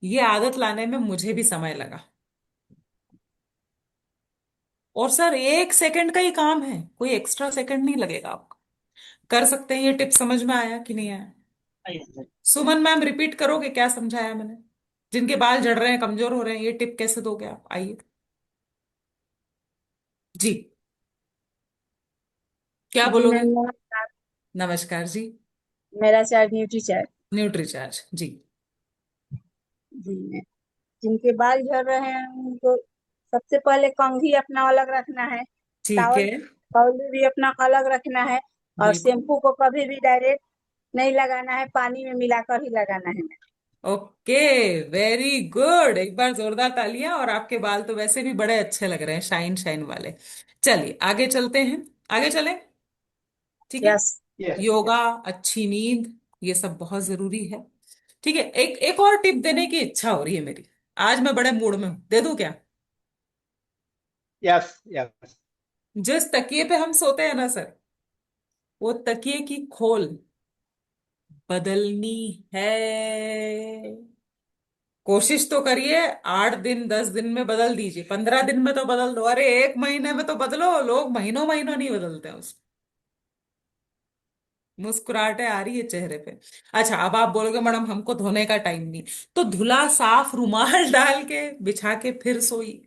ये आदत लाने में मुझे भी समय लगा। और सर 1 सेकंड का ही काम है, कोई एक्स्ट्रा सेकंड नहीं लगेगा आपका। कर सकते हैं। ये टिप समझ में आया कि नहीं आया? सुमन मैम, रिपीट करोगे क्या समझाया मैंने? जिनके बाल झड़ रहे हैं, कमजोर हो रहे हैं, ये टिप कैसे दोगे आप? आइए जी, क्या जी बोलोगे? मैम, नमस्कार। नमस्कार जी। मेरा charge Nutricharge. Nutricharge जी। जी मैम, जिनके बाल झड़ रहे हैं उनको सबसे पहले कंघी अपना अलग रखना है। ठीक टॉवल है। टॉवल भी अपना अलग रखना है। और बिल्कुल। शैम्पू को कभी भी डायरेक्ट नहीं लगाना है, पानी में मिलाकर ही लगाना है। ओके, वेरी गुड, एक बार जोरदार तालियां। और आपके बाल तो वैसे भी बड़े अच्छे लग रहे हैं, शाइन शाइन वाले। चलिए आगे चलते हैं, आगे चलें। ठीक है। यस। यस योगा, यस अच्छी नींद, ये सब बहुत जरूरी है। ठीक है, एक एक और टिप देने की इच्छा हो रही है मेरी। आज मैं बड़े मूड में हूं, दे दूं क्या? Yes yes. जिस तकिए पे हम सोते हैं ना सर, वो तकिए की खोल बदलनी है। कोशिश तो करिए, 8 दिन 10 दिन में बदल दीजिए, 15 दिन में तो बदल दो, अरे 1 महीने में तो बदलो। लोग महीनों महीनों नहीं बदलते हैं उसको। मुस्कुराहटें आ रही है चेहरे पे। अच्छा, अब आप बोलोगे मैडम हमको धोने का टाइम नहीं, तो धुला साफ रुमाल डाल के बिछा के फिर सोई।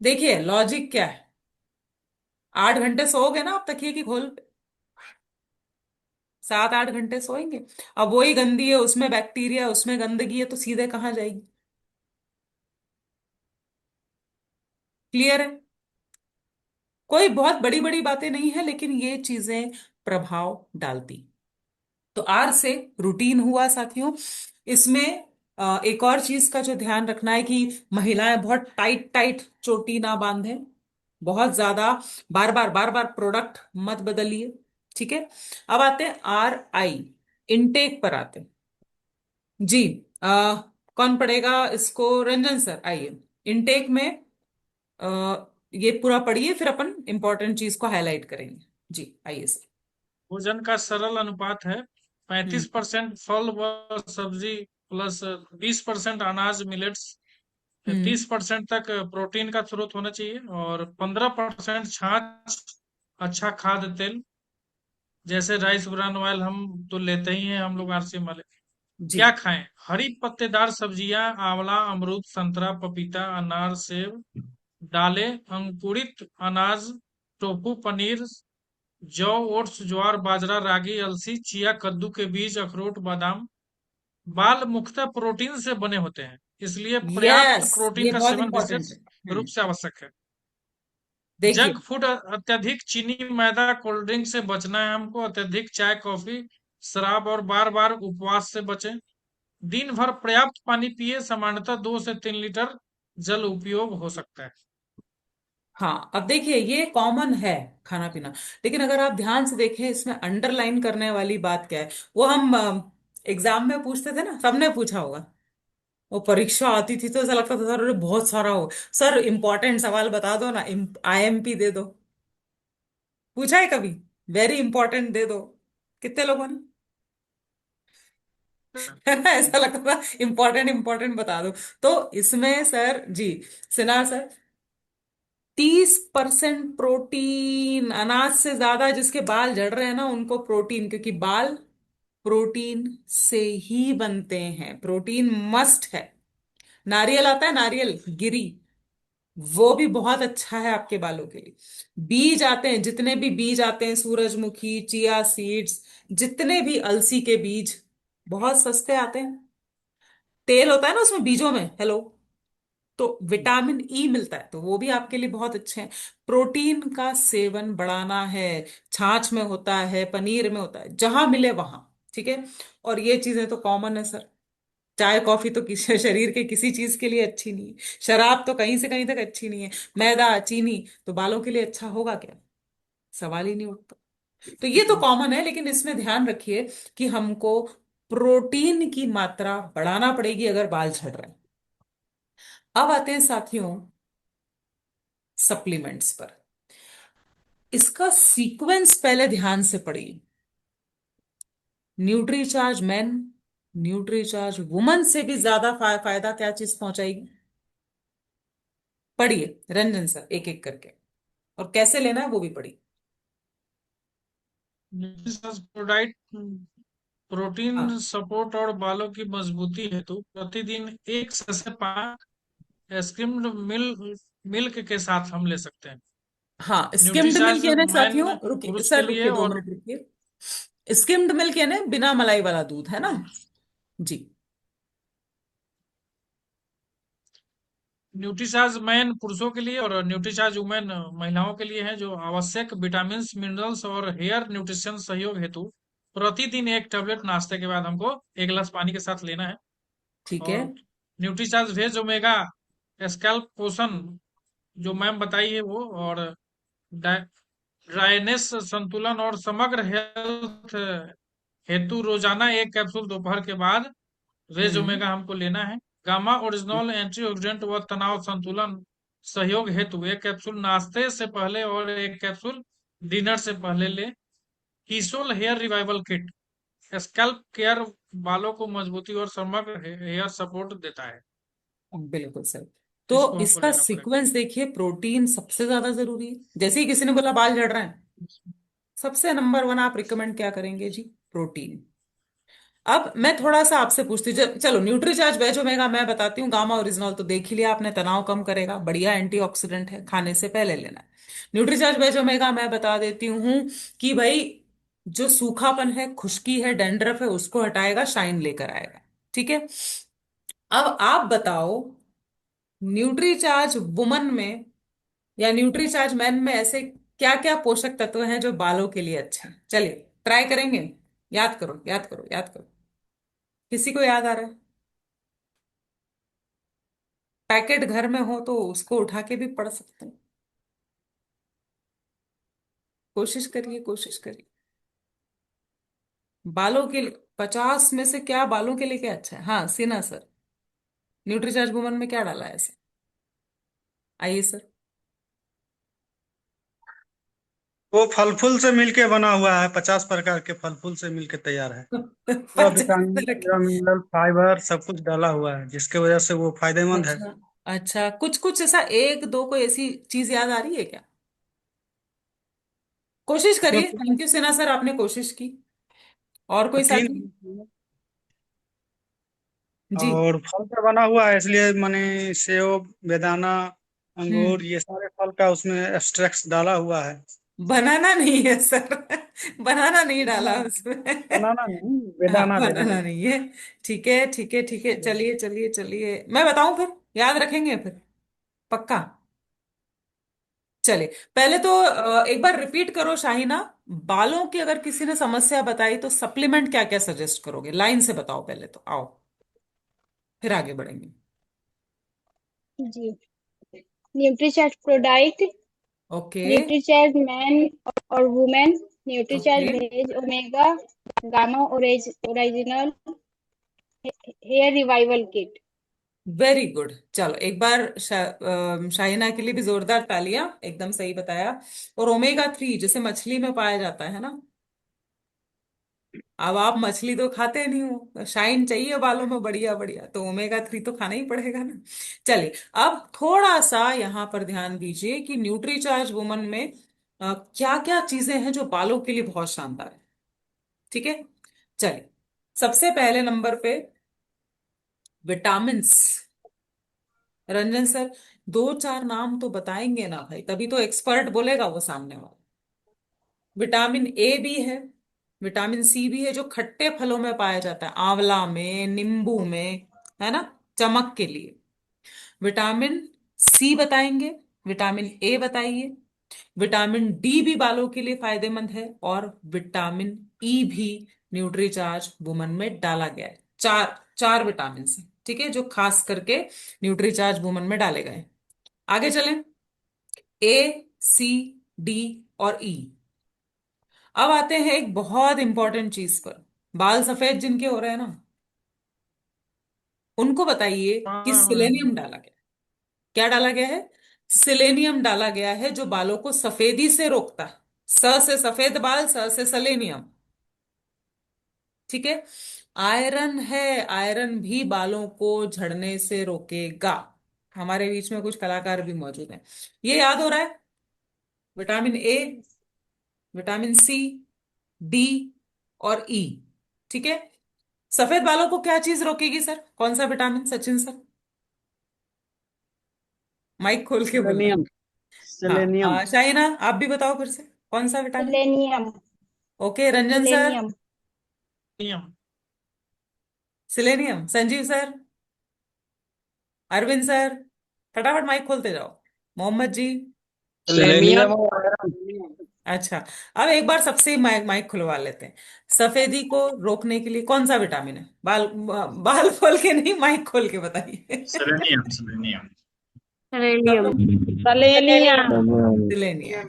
देखिए लॉजिक क्या है, 8 घंटे सोओगे ना आप तकिए की खोल पे, 7 8 घंटे सोएंगे। अब वही गंदी है, उसमें बैक्टीरिया, उसमें गंदगी है, तो सीधे कहाँ जाएगी? क्लियर है? कोई बहुत बड़ी बड़ी बातें नहीं है, लेकिन ये चीजें प्रभाव डालती। तो आर से रूटीन हुआ साथियों। इसमें एक और चीज का जो ध्यान रखना है कि महिलाएं बहुत टाइट टाइट चोटी ना बांधें, बहुत ज्यादा बार बार प्रोडक्ट मत बदलिए। ठीक है। अब आते हैं RI, इनटेक पर आते हैं जी। आ, कौन पढ़ेगा इसको? रंजन सर आइए। इनटेक में ये पूरा पढ़िए, फिर अपन इंपॉर्टेंट चीज को हाईलाइट करेंगे। जी आइए सर। भोजन का सरल अनुपात है हम्म 35% फल व सब्जी प्लस 20% अनाज मिलेट्स, हम्म 30% तक प्रोटीन का स्रोत होना चाहिए और 15% छाछ, अच्छा खाद्य तेल जैसे राइस ब्रान ऑयल हम तो लेते ही हैं हम लोग आरसीएम वाले। जी। क्या खाएं? हरी पत्तेदार सब्जियां, आंवला, अमरूद, संतरा, पपीता, अनार, सेब, दालें, अंकुरित अनाज, टोफू, पनीर, जौ, ओट्स, ज्वार, बाजरा, रागी, अलसी, चिया, कद्दू के बीज, अखरोट, बादाम। बाल मुख्यतः प्रोटीन से बने होते हैं, इसलिए पर्याप्त यस, प्रोटीन ये का बहुत सेवन इंपॉर्टेंट विशेष है। रूप से आवश्यक है। देखिए। जंक फूड, अत्यधिक चीनी, मैदा, कोल्ड ड्रिंक से बचना है हमको। अत्यधिक चाय, कॉफी, शराब और बार बार उपवास से बचें। दिन भर पर्याप्त पानी पिए, सामान्यतः 2 से 3 लीटर जल उपयोग हो सकता है। हाँ, अब देखिए ये कॉमन है खाना पीना, लेकिन अगर आप ध्यान से देखें इसमें अंडरलाइन करने वाली बात क्या है, वो हम एग्जाम में पूछते थे ना, सबने पूछा होगा। वो परीक्षा आती थी तो ऐसा लगता था सर अरे बहुत सारा हो, सर इंपॉर्टेंट सवाल बता दो ना, IMP दे दो। पूछा है कभी? वेरी इंपॉर्टेंट दे दो, कितने लोगों ने? है ना, ऐसा लगता था इंपॉर्टेंट इंपॉर्टेंट बता दो। तो इसमें सर जी, सिन्हा सर, 30% प्रोटीन, अनाज से ज्यादा जिसके बाल झड़ रहे हैं ना उनको प्रोटीन, क्योंकि बाल प्रोटीन से ही बनते हैं, प्रोटीन मस्ट है। नारियल आता है, नारियल गिरी, वो भी बहुत अच्छा है आपके बालों के लिए। बीज आते हैं, जितने भी बीज आते हैं, सूरजमुखी, चिया सीड्स, जितने भी अलसी के बीज बहुत सस्ते आते हैं। तेल होता है ना उसमें, बीजों में, हेलो, तो विटामिन ई मिलता है, तो वो भी आपके लिए बहुत अच्छे हैं। प्रोटीन का सेवन बढ़ाना है, छाछ में होता है, पनीर में होता है, जहां मिले वहां। ठीक है। और ये चीजें तो कॉमन है सर। चाय कॉफी तो किसी शरीर के किसी चीज के लिए अच्छी नहीं है, शराब तो कहीं से कहीं तक अच्छी नहीं है, मैदा चीनी तो बालों के लिए अच्छा होगा क्या? सवाल ही नहीं उठता। तो ये तो कॉमन है, लेकिन इसमें ध्यान रखिए कि हमको प्रोटीन की मात्रा बढ़ाना पड़ेगी अगर बाल झड़ रहे हैं। अब आते हैं साथियों सप्लीमेंट्स पर। इसका सीक्वेंस पहले ध्यान से पढ़िए। न्यूट्रीचार्ज मैन, न्यूट्रीचार्ज वुमन से भी ज्यादा फायदा क्या चीज पहुंचाएगी? पढ़िए रंजन सर, एक एक करके, और कैसे लेना है वो भी पढ़िए। प्रोडाइट, प्रोटीन हाँ सपोर्ट और बालों की मजबूती हेतु प्रतिदिन एक ससे पान स्किम्ड मिल्क के साथ हम ले सकते हैं। हाँ, स्किम्ड मिल्क न्यूट्रीचार्ज यानी मैन साथियों, रुकिए पुरुष के सर, लिए रुकिए दो और मिनट रुकिए। स्किम्ड मिल्क यानी बिना मलाई वाला दूध, है ना? जी। न्यूट्रीचार्ज मैन पुरुषों के लिए और न्यूट्रीचार्ज वुमेन महिलाओं के लिए है, जो आवश्यक विटामिन, मिनरल्स और हेयर न्यूट्रिशन सहयोग हेतु प्रतिदिन एक टेबलेट नाश्ते के बाद हमको 1 गिलास पानी के साथ लेना है। ठीक है। और न्यूट्रीचार्ज वेज ओमेगा स्कैल्प पोषण जो मैम बताई है वो, और ड्राइनेस संतुलन और समग्र हेल्थ हेतु रोजाना 1 कैप्सूल दोपहर के बाद वेज हम्म ओमेगा हमको लेना है। गामा ओरिजिनल एंटीऑक्सीडेंट व तनाव संतुलन सहयोग हेतु 1 कैप्सूल नाश्ते से पहले और 1 कैप्सूल डिनर से पहले ले। Keysoul hair revival kit scalp care बालों को मजबूती और समग्र हेयर सपोर्ट देता है। बिल्कुल सर। तो इसको हमको इसका लेना पड़ेगा। सीक्वेंस देखिए, प्रोटीन सबसे ज्यादा जरूरी है। जैसे ही किसी ने बोला बाल झड़ रहे हैं, सबसे नंबर वन आप रिकमेंड क्या करेंगे जी? प्रोटीन। अब मैं थोड़ा सा आपसे पूछती हूँ, चलो न्यूट्रीचार्ज वेज ओमेगा मैं बताती हूँ, गामा ओरिजिनल तो देख ही लिया आपने, तनाव कम करेगा, बढ़िया एंटीऑक्सीडेंट है, खाने से पहले लेना है। न्यूट्रीचार्ज वेज ओमेगा मैं बता देती हूँ कि भाई जो सूखापन है, खुश्की है, डैंड्रफ है, उसको हटाएगा, शाइन लेकर आएगा। ठीक है। अब आप बताओ न्यूट्रीचार्ज वुमन में या न्यूट्रीचार्ज मैन में ऐसे क्या क्या पोषक तत्व हैं जो बालों के लिए अच्छे हैं? चलिए ट्राई करेंगे। याद करो याद करो याद करो। किसी को याद आ रहा है? पैकेट घर में हो तो उसको उठा के भी पढ़ सकते हैं। कोशिश करिए, कोशिश करिए। बालों के लिए 50 में से क्या बालों के लिए क्या अच्छा है? हाँ, सिन्हा सर, न्यूट्रीचार्ज वुमन में क्या डाला है ऐसे? आइए सर। वो फल फूल से मिलके बना हुआ है, 50 प्रकार के फल फूल से मिलके तैयार है। पूरा 50 विटामिन, तरह पूरा के। मिनरल, फाइबर सब कुछ डाला हुआ है, जिसके वजह से वो फायदेमंद है। अच्छा। अच्छा, कुछ कुछ ऐसा एक दो कोई ऐसी चीज याद आ रही है क्या? कोशिश उसमें करिए। थैंक यू सिन्हा सर, आपने कोशिश की। और कोई प्रोटीन साथी? जी। और फल का बना हुआ है, इसलिए मैंने सेब, बेदाना, हम्म। अंगूर, ये सारे फल का उसमें एक्सट्रैक्ट डाला हुआ है। बनाना नहीं है सर। बनाना नहीं डाला बनाना, उसमें। बनाना नहीं, हाँ, बेदाना बनाना बेदाना। नहीं है। ठीक है, ठीक है, ठीक है, चलिए, चलिए, चलिए, मैं बताऊं फिर? याद रखेंगे फिर? पक्का? चलिए। पहले तो एक बार रिपीट करो शाहिना। बालों की अगर किसी ने समस्या बताई तो सप्लीमेंट क्या क्या सजेस्ट करोगे? लाइन से बताओ पहले तो, आओ, फिर आगे बढ़ेंगे। जी। न्यूट्रीचार्ज प्रोडाइट, ओके। न्यूट्रीचार्ज मैन और women, Nutricharge okay. Veg omega, gamma original hair revival kit. Very good. चलो एक बार शाहिना के लिए भी जोरदार तालियां, एकदम सही बताया। और ओमेगा 3 जैसे मछली में पाया जाता है ना। अब आप मछली तो खाते नहीं हो, शाइन चाहिए बालों में बढ़िया बढ़िया, तो ओमेगा 3 तो खाना ही पड़ेगा ना। चलिए। अब थोड़ा सा यहाँ पर ध्यान दीजिए कि न्यूट्रीचार्ज वुमन में क्या क्या चीजें हैं जो बालों के लिए बहुत शानदार है। ठीक है। चलिए। सबसे पहले नंबर पे विटामिन्स। रंजन सर, दो चार नाम तो बताएंगे ना भाई, तभी तो एक्सपर्ट बोलेगा वो सामने वाला। विटामिन A भी है, विटामिन C भी है, जो खट्टे फलों में पाया जाता है, आंवला में, नींबू में, है ना, चमक के लिए। विटामिन C बताएंगे, विटामिन A बताइए। विटामिन D भी बालों के लिए फायदेमंद है, और विटामिन E भी न्यूट्रीचार्ज वुमन में डाला गया है। चार चार विटामिन है, ठीक है, जो खास करके न्यूट्रीचार्ज वुमन में डाले गए हैं। आगे चलें। A, C, D और E। अब आते हैं एक बहुत इंपॉर्टेंट चीज पर। बाल सफेद जिनके हो रहे हैं ना, उनको बताइए कि सिलेनियम डाला गया। क्या डाला गया है? सिलेनियम डाला गया है, जो बालों को सफेदी से रोकता है। स से सफेद बाल, स से सेलेनियम। ठीक है। आयरन है, आयरन भी बालों को झड़ने से रोकेगा। हमारे बीच में कुछ कलाकार भी मौजूद हैं। ये याद हो रहा है? Vitamin A, vitamin C, D और E। ठीक है। सफेद बालों को क्या चीज रोकेगी सर? कौन सा विटामिन, सचिन सर? माइक खोल के बोलना। सेलेनियम, हाँ, सेलेनियम। शाइना आप भी बताओ फिर से, कौन सा vitamin? Selenium. Okay, Ranjan sir? Selenium. नियम। Selenium. Sanjeev sir? Arvind sir? फटाफट माइक खोलते जाओ। मोहम्मद जी? सेलेनियम और आयरन। अच्छा। अब एक बार सबसे ही माइक माइक खुलवा लेते हैं। सफेदी को रोकने के लिए कौन सा विटामिन है? बाल खोल के नहीं, माइक खोल के बताइए। Selenium, selenium. सब सेलेनियम। लोग। सेलेनियम। सिलेनियम।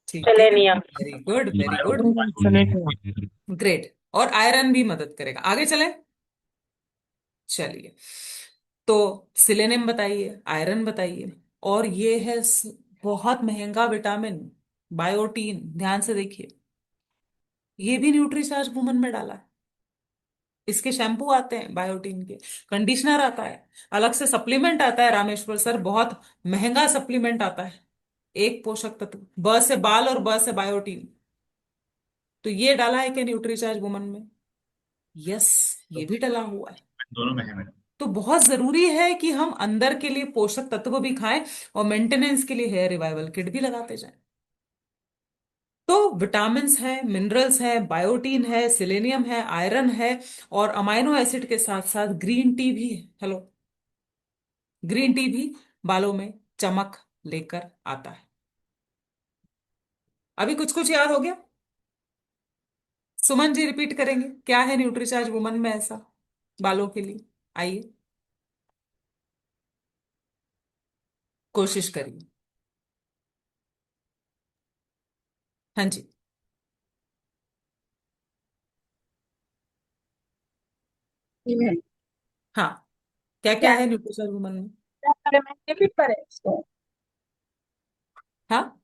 ठीक है। Selenium. Very good, very good. Bio- bio- great. और आयरन भी मदद करेगा। आगे चलें। चलिए। तो सिलेनियम बताइए, आयरन बताइए, और ये है बहुत महंगा विटामिन, बायोटीन। ध्यान से देखिए, ये भी न्यूट्रीचार्ज वुमन में डाला है। इसके शैम्पू आते हैं बायोटीन के, कंडीशनर आता है, अलग से सप्लीमेंट आता है रामेश्वर सर, बहुत महंगा सप्लीमेंट आता है। एक पोषक तत्व, ब से बाल और ब से बायोटीन। तो ये डाला है क्या न्यूट्रीचार्ज वुमन में? यस, ये भी डाला हुआ है। दोनों में है मैडम। तो बहुत जरूरी है कि हम अंदर के लिए पोषक तत्व भी खाएं, और मेंटेनेंस के लिए हेयर रिवाइवल किट भी लगाते जाएं। तो विटामिन्स है, मिनरल्स है, बायोटीन है, सिलेनियम है, आयरन है, और अमाइनो एसिड के साथ साथ ग्रीन टी भी है। हेलो। ग्रीन टी भी बालों में चमक लेकर आता है। अभी कुछ कुछ याद हो गया? सुमन जी रिपीट करेंगे क्या है न्यूट्रीचार्ज वुमन में ऐसा? बालों के लिए? आइए, कोशिश करिए। हाँ जी। ये हाँ, क्या क्या क्या है न्यूट्रिशन वुमन में? क्या करें, मैं ये भी पढ़े इसको? हाँ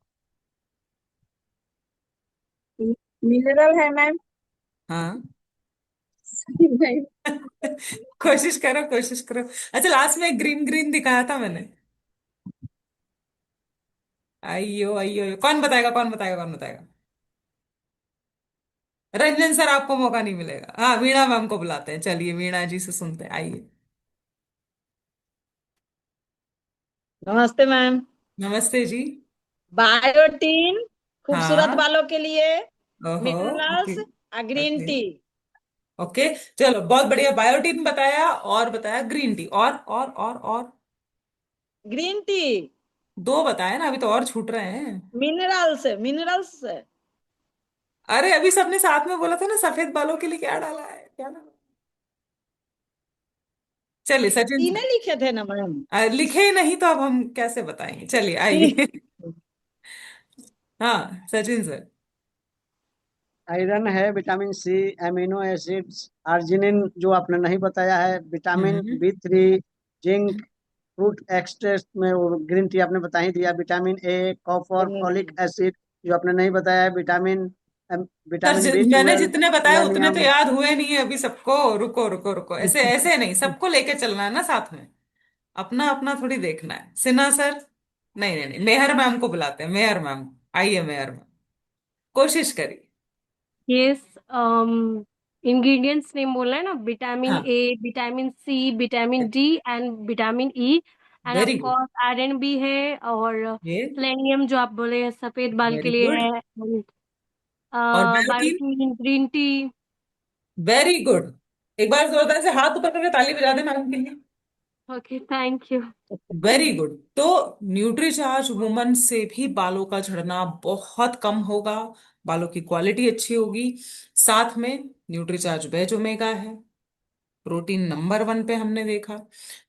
मिनरल है मैम? हाँ। नहीं। कोशिश करो, कोशिश करो। अच्छा, लास्ट में ग्रीन ग्रीन दिखाया था मैंने। अयो अयो अयो। कौन बताएगा, कौन बताएगा, कौन बताएगा? रंजन सर, आपको मौका नहीं मिलेगा। हाँ, वीणा मैम को बुलाते हैं, चलिए वीणा जी से सुनते हैं, आइए। नमस्ते मैम। नमस्ते जी। बायोटीन खूबसूरत हाँ। बालों के लिए, ओहो। Okay. Minerals, green okay. T. Okay. चलो, बहुत बढ़िया। बायोटीन बताया और बताया ग्रीन टी, और ग्रीन टी, दो बताया ना, अभी तो और छूट रहे हैं। Minerals, minerals. अरे, अभी सबने साथ में बोला था ना, सफेद बालों के लिए क्या डाला है, क्या डाला? चलिए सचिन तीन सर। लिखे थे ना मैम। लिखे ही नहीं तो अब हम कैसे बताएंगे, चलिए ठीक। आइए। हाँ, सचिन सर। आयरन है, vitamin C, amino acids, arginine जो आपने नहीं बताया है, vitamin hmm. B3, zinc, fruit extract में वो ग्रीन टी आपने बता ही दिया, vitamin A, copper, folic acid जो आपने नहीं बताया है, विटामिन सर, विटामिन बी मैंने ट्वेल्व जितने बताए उतने तो सेलेनियम। याद हुए नहीं है अभी सबको। रुको रुको रुको, ऐसे ऐसे नहीं, सबको लेके चलना है ना साथ में। अपना अपना थोड़ी देखना है। सिन्हा सर। नहीं नहीं नहीं, मेहर मैम को बुलाते हैं, मेहर मैम। आइए मेहर मैम, कोशिश करिए। यस। इंग्रेडिएंट्स नेम बोलना है ना, विटामिन हाँ। A, vitamin C, vitamin D and vitamin E. And of very good. Course iron भी है, और ये सेलेनियम जो आप बोले हैं सफेद बाल के वेरी लिए गुड। है, and, और biotin? Biotin, green tea. Very good. एक बार जोरदार से हाथ ऊपर करके ताली बजा दे मैडम के लिए। Okay, thank you. Very good. तो न्यूट्रीचार्ज वुमन से भी बालों का झड़ना बहुत कम होगा, बालों की क्वालिटी अच्छी होगी। साथ में न्यूट्रीचार्ज वेज ओमेगा है, प्रोटीन नंबर 1 पे हमने देखा,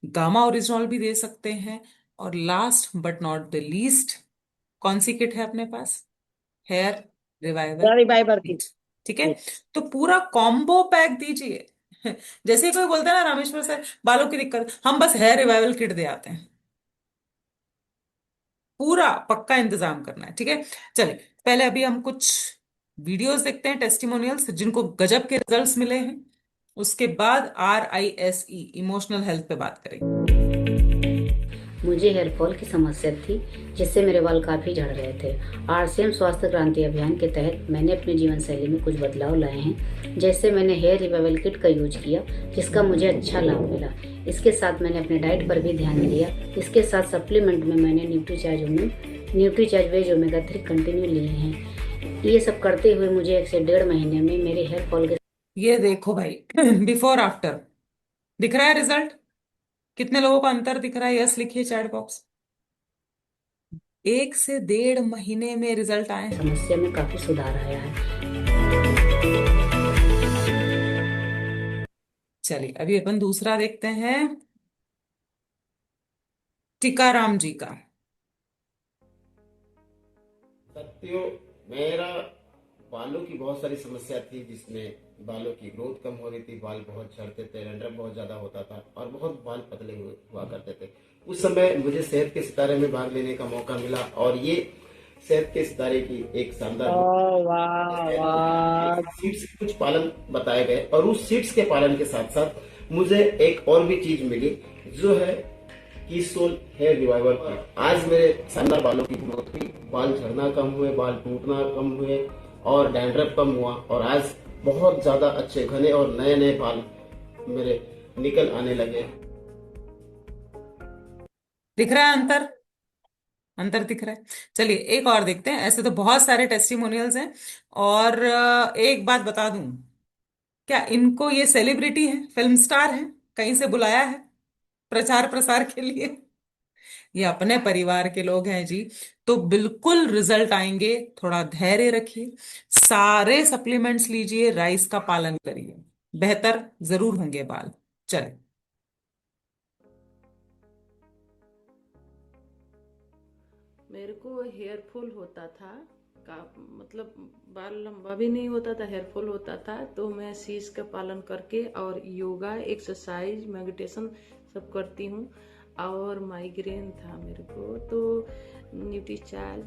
गामा ओरिजिनॉल भी दे सकते हैं। और last but not the least, कौन सी किट है अपने पास? हेयर रिवाइवल रिवाइवर की। किट। ठीक है। तो पूरा कॉम्बो पैक दीजिए। जैसे ही कोई बोलता है ना, रामेश्वर सर बालों की दिक्कत, हम बस हेयर रिवाइवल किट दे आते हैं। पूरा पक्का इंतजाम करना है, ठीक है। चलिए, पहले अभी हम कुछ वीडियोस देखते हैं, टेस्टिमोनियल्स जिनको गजब के रिजल्ट्स मिले हैं। उसके बाद RISE, इमोशनल हेल्थ पे बात करेंगे। मुझे हेयर फॉल की समस्या थी, जिससे मेरे बाल काफ़ी झड़ रहे थे। RCM स्वास्थ्य क्रांति अभियान के तहत मैंने अपनी जीवन शैली में कुछ बदलाव लाए हैं। जैसे मैंने हेयर रिवाइवल किट का यूज किया, जिसका मुझे अच्छा लाभ मिला। इसके साथ मैंने अपने डाइट पर भी ध्यान दिया। इसके साथ सप्लीमेंट में मैंने न्यूट्रीचार्ज वेज ओमेगा 3 कंटिन्यू लिए हैं। ये सब करते हुए मुझे 1 से 1.5 महीने में मेरे हेयर फॉल के ये देखो भाई, बिफोर आफ्टर दिख रहा है रिजल्ट। कितने लोगों को अंतर दिख रहा है? यस लिखिए चैट बॉक्स। 1 से 1.5 महीने में रिजल्ट आए हैं। समस्या में काफी सुधार आया है। चलिए, अभी अपन दूसरा देखते हैं, टीकाराम जी का। सत्यो, मेरा बालों की बहुत सारी समस्या थी, जिसमें बालों की ग्रोथ कम हो रही थी, बाल बहुत झड़ते थे, डैंड्रफ बहुत ज्यादा होता था और बहुत बाल पतले हुआ करते थे। उस समय मुझे सेहत के सितारे में भाग लेने का मौका मिला और ये सेहत के सितारे की एक शानदार सीड्स के कुछ पालन बताए गए और उस सीड्स के पालन के साथ साथ मुझे एक और भी चीज मिली, जो है कीस्टोन हेयर रिवाइवर की। आज मेरे शानदार बालों की ग्रोथ हुई, बाल झड़ना कम हुए, बाल टूटना कम हुए और डैंड्रफ कम हुआ और आज बहुत ज्यादा अच्छे घने और नए नए बाल मेरे निकल आने लगे। दिख रहा है अंतर? अंतर दिख रहा है। चलिए एक और देखते हैं। ऐसे तो बहुत सारे टेस्टिमोनियल्स हैं। और एक बात बता दूं, क्या इनको, ये सेलिब्रिटी है, फिल्म स्टार है, कहीं से बुलाया है प्रचार प्रसार के लिए? ये अपने परिवार के लोग हैं जी। तो बिल्कुल रिजल्ट आएंगे, थोड़ा धैर्य रखिए, सारे सप्लीमेंट्स लीजिए, राइस का पालन करिए, बेहतर जरूर होंगे बाल। चले। मेरे को हेयर फॉल होता था का मतलब बाल लंबा भी नहीं होता था, हेयर फॉल होता था। तो मैं शीश का पालन करके और योगा, एक्सरसाइज, मेडिटेशन सब करती हूँ। और माइग्रेन था मेरे को, तो न्यूट्रीचार्ज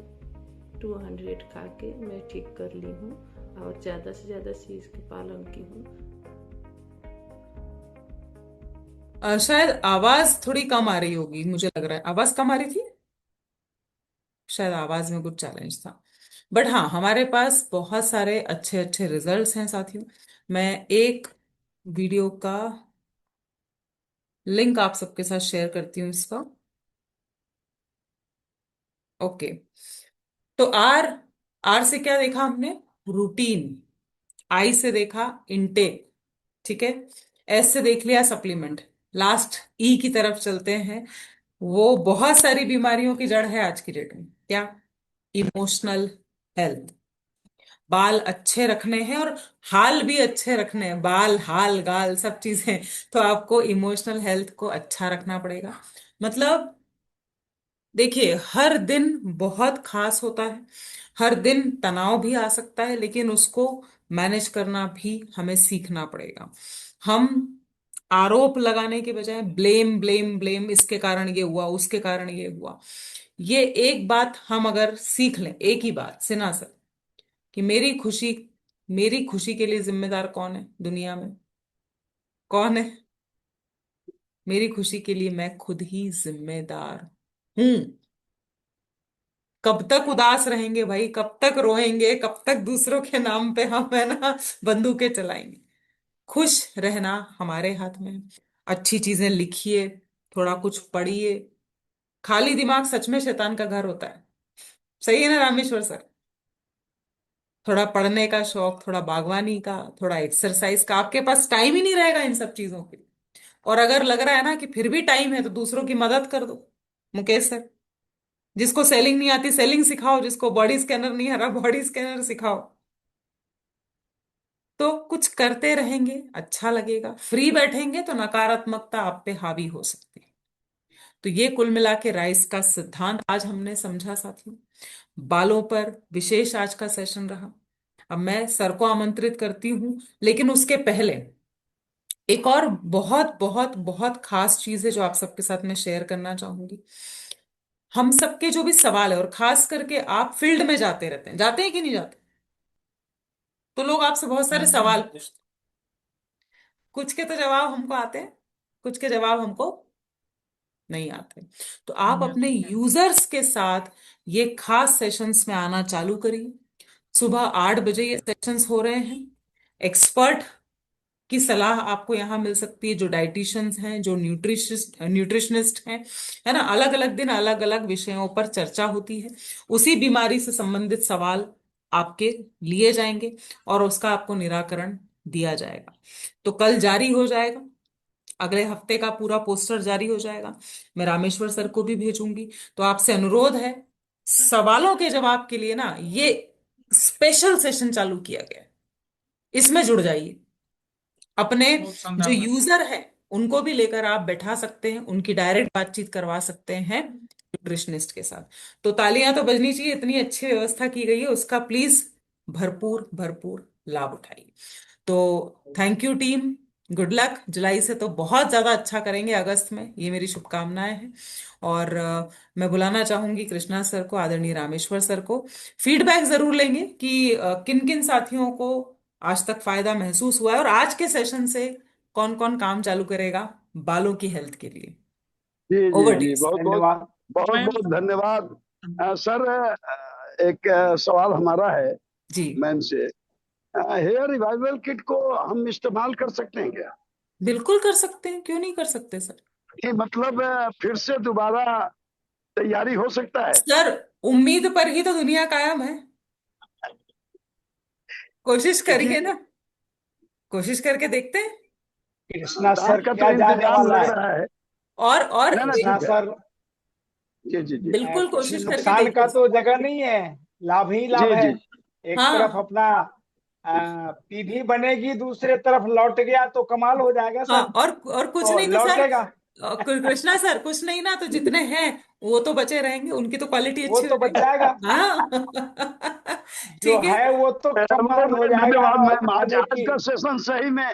200 खा के मैं ठीक कर ली हूँ और ज़्यादा से ज़्यादा शीश का पालन की हूँ। शायद आवाज थोड़ी कम आ रही होगी, मुझे लग रहा है आवाज कम आ रही थी, शायद आवाज में कुछ चैलेंज था। बट हाँ, हमारे पास बहुत सारे अच्छे अच्छे रिजल्ट्स हैं साथियों। मैं एक वीडियो का लिंक आप सबके साथ शेयर करती हूँ इसका। ओके, तो आर आर से क्या देखा हमने? रूटीन। आई से देखा इंटेक, ठीक है। एस से देख लिया सप्लीमेंट। लास्ट ई की तरफ चलते हैं। वो बहुत सारी बीमारियों की जड़ है आज की डेट में, क्या? Emotional health. बाल अच्छे रखने हैं और हाल भी अच्छे रखने हैं, बाल हाल गाल सब चीजें। तो आपको इमोशनल हेल्थ को अच्छा रखना पड़ेगा। मतलब देखिए, हर दिन बहुत खास होता है, हर दिन तनाव भी आ सकता है, लेकिन उसको मैनेज करना भी हमें सीखना पड़ेगा। हम आरोप लगाने के बजाय ब्लेम ब्लेम ब्लेम, इसके कारण ये हुआ, उसके कारण ये हुआ। ये एक बात हम अगर सीख लें, एक ही बात सिन्हा सर, कि मेरी खुशी के लिए जिम्मेदार कौन है दुनिया में? कौन है? मेरी खुशी के लिए मैं खुद ही जिम्मेदार हूं। कब तक उदास रहेंगे भाई, कब तक रोएंगे, कब तक दूसरों के नाम पे हम है ना बंदूकें चलाएंगे? खुश रहना हमारे हाथ में है। अच्छी चीजें लिखिए, थोड़ा कुछ पढ़िए। खाली दिमाग सच में शैतान का घर होता है, सही है ना रामेश्वर सर? थोड़ा पढ़ने का शौक, थोड़ा बागवानी का, थोड़ा एक्सरसाइज का, आपके पास टाइम ही नहीं रहेगा इन सब चीजों के लिए। और अगर लग रहा है ना कि फिर भी टाइम है, तो दूसरों की मदद कर दो। मुकेश सर, जिसको सेलिंग नहीं आती सेलिंग सिखाओ, जिसको बॉडी स्कैनर नहीं आ रहा बॉडी स्कैनर सिखाओ। तो कुछ करते रहेंगे, अच्छा लगेगा। फ्री बैठेंगे तो नकारात्मकता आप पे हावी हो सकती है। तो ये कुल मिला के राइस का सिद्धांत आज हमने समझा साथियों। बालों पर विशेष आज का सेशन रहा। अब मैं सर को आमंत्रित करती हूं, लेकिन उसके पहले एक और बहुत बहुत बहुत खास चीज है जो आप सबके साथ में शेयर करना चाहूंगी। हम सबके जो भी सवाल है, और खास करके आप फील्ड में जाते रहते हैं, जाते हैं कि नहीं जाते? तो लोग आपसे बहुत सारे सवाल पूछते हैं। कुछ के तो जवाब हमको आते हैं, कुछ के जवाब हमको नहीं आते। तो आप अपने यूजर्स के साथ ये खास सेशंस में आना चालू करिए। सुबह 8 बजे ये सेशंस हो रहे हैं। एक्सपर्ट की सलाह आपको यहाँ मिल सकती है, जो डाइटिशियंस हैं, जो न्यूट्रिशनिस्ट हैं, है ना। अलग अलग दिन अलग अलग विषयों पर चर्चा होती है। उसी बीमारी से संबंधित सवाल आपके लिए जाएंगे और उसका आपको निराकरण दिया जाएगा। तो कल जारी हो जाएगा, अगले हफ्ते का पूरा पोस्टर जारी हो जाएगा। मैं रामेश्वर सर को भी भेजूंगी। तो आपसे अनुरोध है, सवालों के जवाब के लिए ना ये स्पेशल सेशन चालू किया गया है, इसमें जुड़ जाइए। अपने जो यूजर हैं उनको भी लेकर आप बैठा सकते हैं, उनकी डायरेक्ट बातचीत करवा सकते हैं न्यूट्रिशनिस्ट के साथ। तो तालियां तो बजनी चाहिए, इतनी अच्छी व्यवस्था की गई है, उसका प्लीज भरपूर भरपूर लाभ उठाइए। तो thank you team, good luck. जुलाई से तो बहुत ज्यादा अच्छा करेंगे, अगस्त में, ये मेरी शुभकामनाएं हैं। और मैं बुलाना चाहूंगी कृष्णा सर को, आदरणीय रामेश्वर सर को। फीडबैक जरूर लेंगे कि किन किन साथियों को आज तक फायदा महसूस हुआ है, और आज के सेशन से कौन कौन काम चालू करेगा बालों की हेल्थ के लिए। जी ओवर जी जी, बहुत बहुत धन्यवाद। बहुत बहुत धन्यवाद। सर, एक सवाल हमारा है जी। मैम से। हेयर रिवाइवल किट को हम इस्तेमाल कर सकते हैं क्या? बिल्कुल कर सकते हैं, क्यों नहीं कर सकते सर? कि मतलब फिर से दोबारा तैयारी हो सकता है? सर, उम्मीद पर ही तो दुनिया कायम है। कोशिश करिए ना, कोशिश करके देखते हैं। कृष्णा तो सर आपका क्या तो जाने इंतजाम वाला लग है? रहा है। और ना ना, कृष्णा ठीक है। सर, जी जी जी बिल्कुल कोशिश करके नुकसान का देखिए। तो जगह नहीं है, लाभ ही लाभ जी है। जी। एक तरफ हाँ, अपना पीढ़ी बनेगी दूसरे तरफ लौट गया तो कमाल हो जाएगा हाँ, सर। और कुछ तो नहीं तो सर, लौटेगा कृष्णा सर कुछ नहीं ना, तो जितने हैं वो तो बचे रहेंगे, उनकी तो क्वालिटी वो अच्छी हो तो बच जाएगी। जाएगा, हाँ जो ठीक है। है वो तो कमाल हो जाएगा। धन्यवाद और मैम, आज आने आज की का सेशन सही में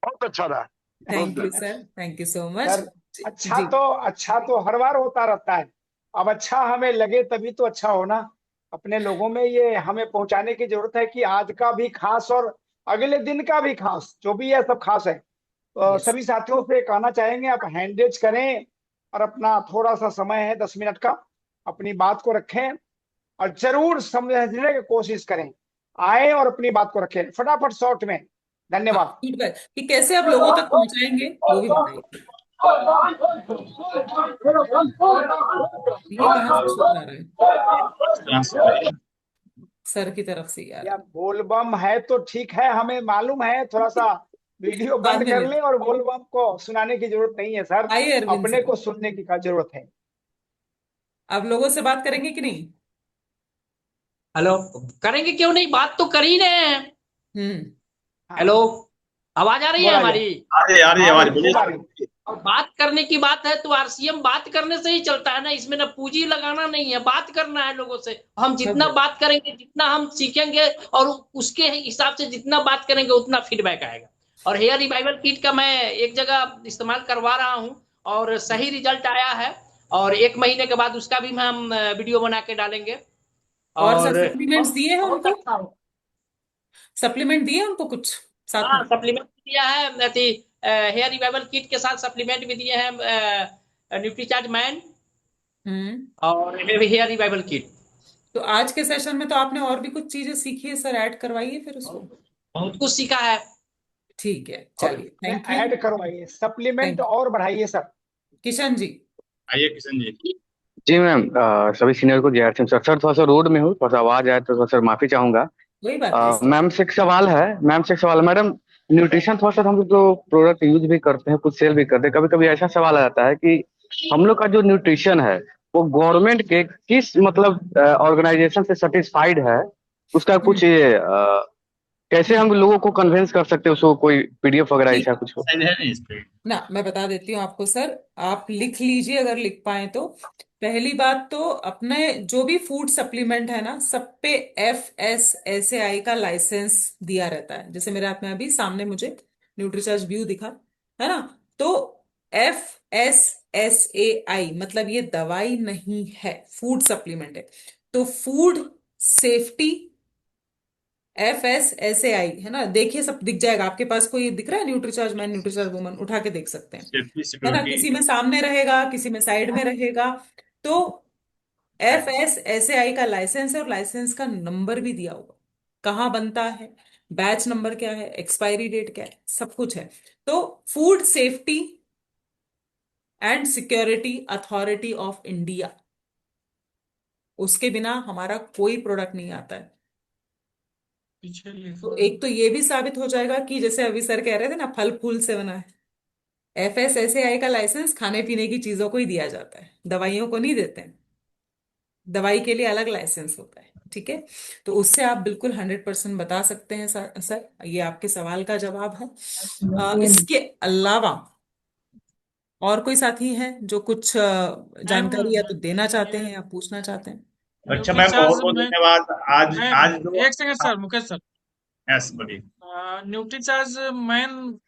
बहुत अच्छा रहा। Thank you sir, thank you so much. Sir जी अच्छा तो हर बार होता रहता है। अब अच्छा हमें लगे तभी तो अच्छा होना। अपने लोगों में ये हमें पहुंचाने की जरूरत है कि आज का भी खास और अगले दिन का भी खास, जो भी है सब खास है। तो यस, सभी साथियों से कहना चाहेंगे आप हैंडरेज करें और अपना थोड़ा सा समय है 10 मिनट का, अपनी बात को रखें और जरूर समझने की कोशिश करें। आए और अपनी बात को रखें फटाफट शॉर्ट में। हाँ धन्यवाद। फीडबैक कि कैसे आप लोगों तक पहुंचाएंगे वो भी बताइए। ये कहाँ से शोर आ रहा है? सर की तरफ से ही आ रहा या है। बोलबम है तो ठीक है, हमें मालूम है, थोड़ा सा वीडियो बाद बंद में कर ले लें और बोलबम को सुनाने की जरूरत नहीं है सर, आइए अरविंद अपने सर, को सुनने की का जरूरत है। आप लोगों से बात करेंगे कि नहीं? हेलो, करेंगे क्यों नहीं, बात तो कर ही रहे हैं। हम्म। हेलो, आवाज आ रही है बोला जाए। हमारी? आ रही है आ आवाज, रही, बोलिए खूब आ सर। रही। और बात करने की बात है तो आरसीएम बात करने से ही चलता है ना, इसमें ना पूंजी लगाना नहीं है, बात करना है लोगों से। हम जितना बात करेंगे, जितना हम सीखेंगे और उसके हिसाब से जितना बात करेंगे उतना फीडबैक आएगा। और हेयर रिवाइवल किट का मैं एक जगह इस्तेमाल करवा रहा हूँ और सही रिजल्ट आया है। और 1 महीने के बाद उसका भी हम वीडियो बना के डालेंगे। और सर और सप्लीमेंट्स दिए हैं बहुत उनको? अच्छा हो। सप्लीमेंट दिए उनको कुछ साथ हाँ, में? सप्लीमेंट दिया है, हेयर रिवाइवल किट के साथ सप्लीमेंट भी दिए हैं, न्यूट्रीचार्ज मैन हम्म। और हेयर रिवाइवल किट। तो आज के सेशन में तो आपने और भी कुछ चीजें सीखी है सर, ऐड करवाइए फिर उसको। बहुत कुछ सीखा है। ठीक है, और चलिए, थैंक यू। ऐड करवाइए, सप्लीमेंट थैंक और बढ़ाइए सर। किशन जी। आइए किशन जी। जी मैम, सभी सीनियर को जय सिंह सर। सर थोड़ा सा रोड में हूँ, थोड़ा सा आवाज आए तो थोड़ा सर माफी चाहूंगा। कोई बात नहीं सर। मैम से एक सवाल है, मैडम, न्यूट्रिशन थोड़ा सा हम लोग जो प्रोडक्ट यूज भी करते हैं, कुछ सेल भी करते हैं, कभी कभी ऐसा सवाल आ जाता है कि हम लोग का जो न्यूट्रिशन है वो गवर्नमेंट के किस मतलब ऑर्गेनाइजेशन से सेटिस्फाइड है, उसका कुछ हम्म। ये कैसे हम लोगों को कन्विंस कर सकते हैं, उसको कोई पीडीएफ वगैरह ठीक ऐसा है कुछ हो। सही है नहीं इस पे। ना, मैं बता देती हूँ आपको सर, आप लिख लीजिए अगर लिख पाए तो। पहली बात तो अपने जो भी फूड सप्लीमेंट है ना, सब पे FSSAI का लाइसेंस दिया रहता है। जैसे मेरे हाथ में अभी सामने मुझे न्यूट्रीचार्ज व्यू दिखा, है ना? तो FSSAI मतलब ये दवाई नहीं है, फूड सप्लीमेंट है। तो फूड सेफ्टी FSSAI है ना, देखिए सब दिख जाएगा आपके पास। कोई दिख रहा है न्यूट्रीचार्ज मैन, न्यूट्रीचार्ज वुमन, उठा के देख सकते हैं, सेफ्टी है ना? सिक्योरिटी। किसी में सामने रहेगा, किसी में साइड में रहेगा। तो FSSAI का लाइसेंस है, और लाइसेंस का नंबर भी दिया होगा, कहाँ बनता है, बैच नंबर क्या है, एक्सपायरी डेट क्या है, सब कुछ है। तो food safety and security authority of India, उसके बिना हमारा कोई प्रोडक्ट नहीं आता है। पीछे तो लिखना एक तो ये भी साबित हो जाएगा कि जैसे अभी सर कह रहे थे ना, फल फूल से बना है। FSSAI का लाइसेंस खाने पीने की चीजों को ही दिया जाता है, दवाइयों को नहीं देते हैं। दवाई के लिए अलग लाइसेंस होता है, ठीक है? तो उससे आप बिल्कुल 100% बता सकते हैं सर, ये आपके सवाल का जवाब है। इसके अलावा और कोई साथी हैं जो कुछ मैम। जानकारी या तो देना चाहते ये हैं या पूछना चाहते हैं? अच्छा मैम, न्यूट्रीचार्ज बहुत बहुत मैं धन्यवाद। आज मैं आज जो एक second sir, Mukesh sir. Yes बोलिए। न्यूट्रीचार्ज मैन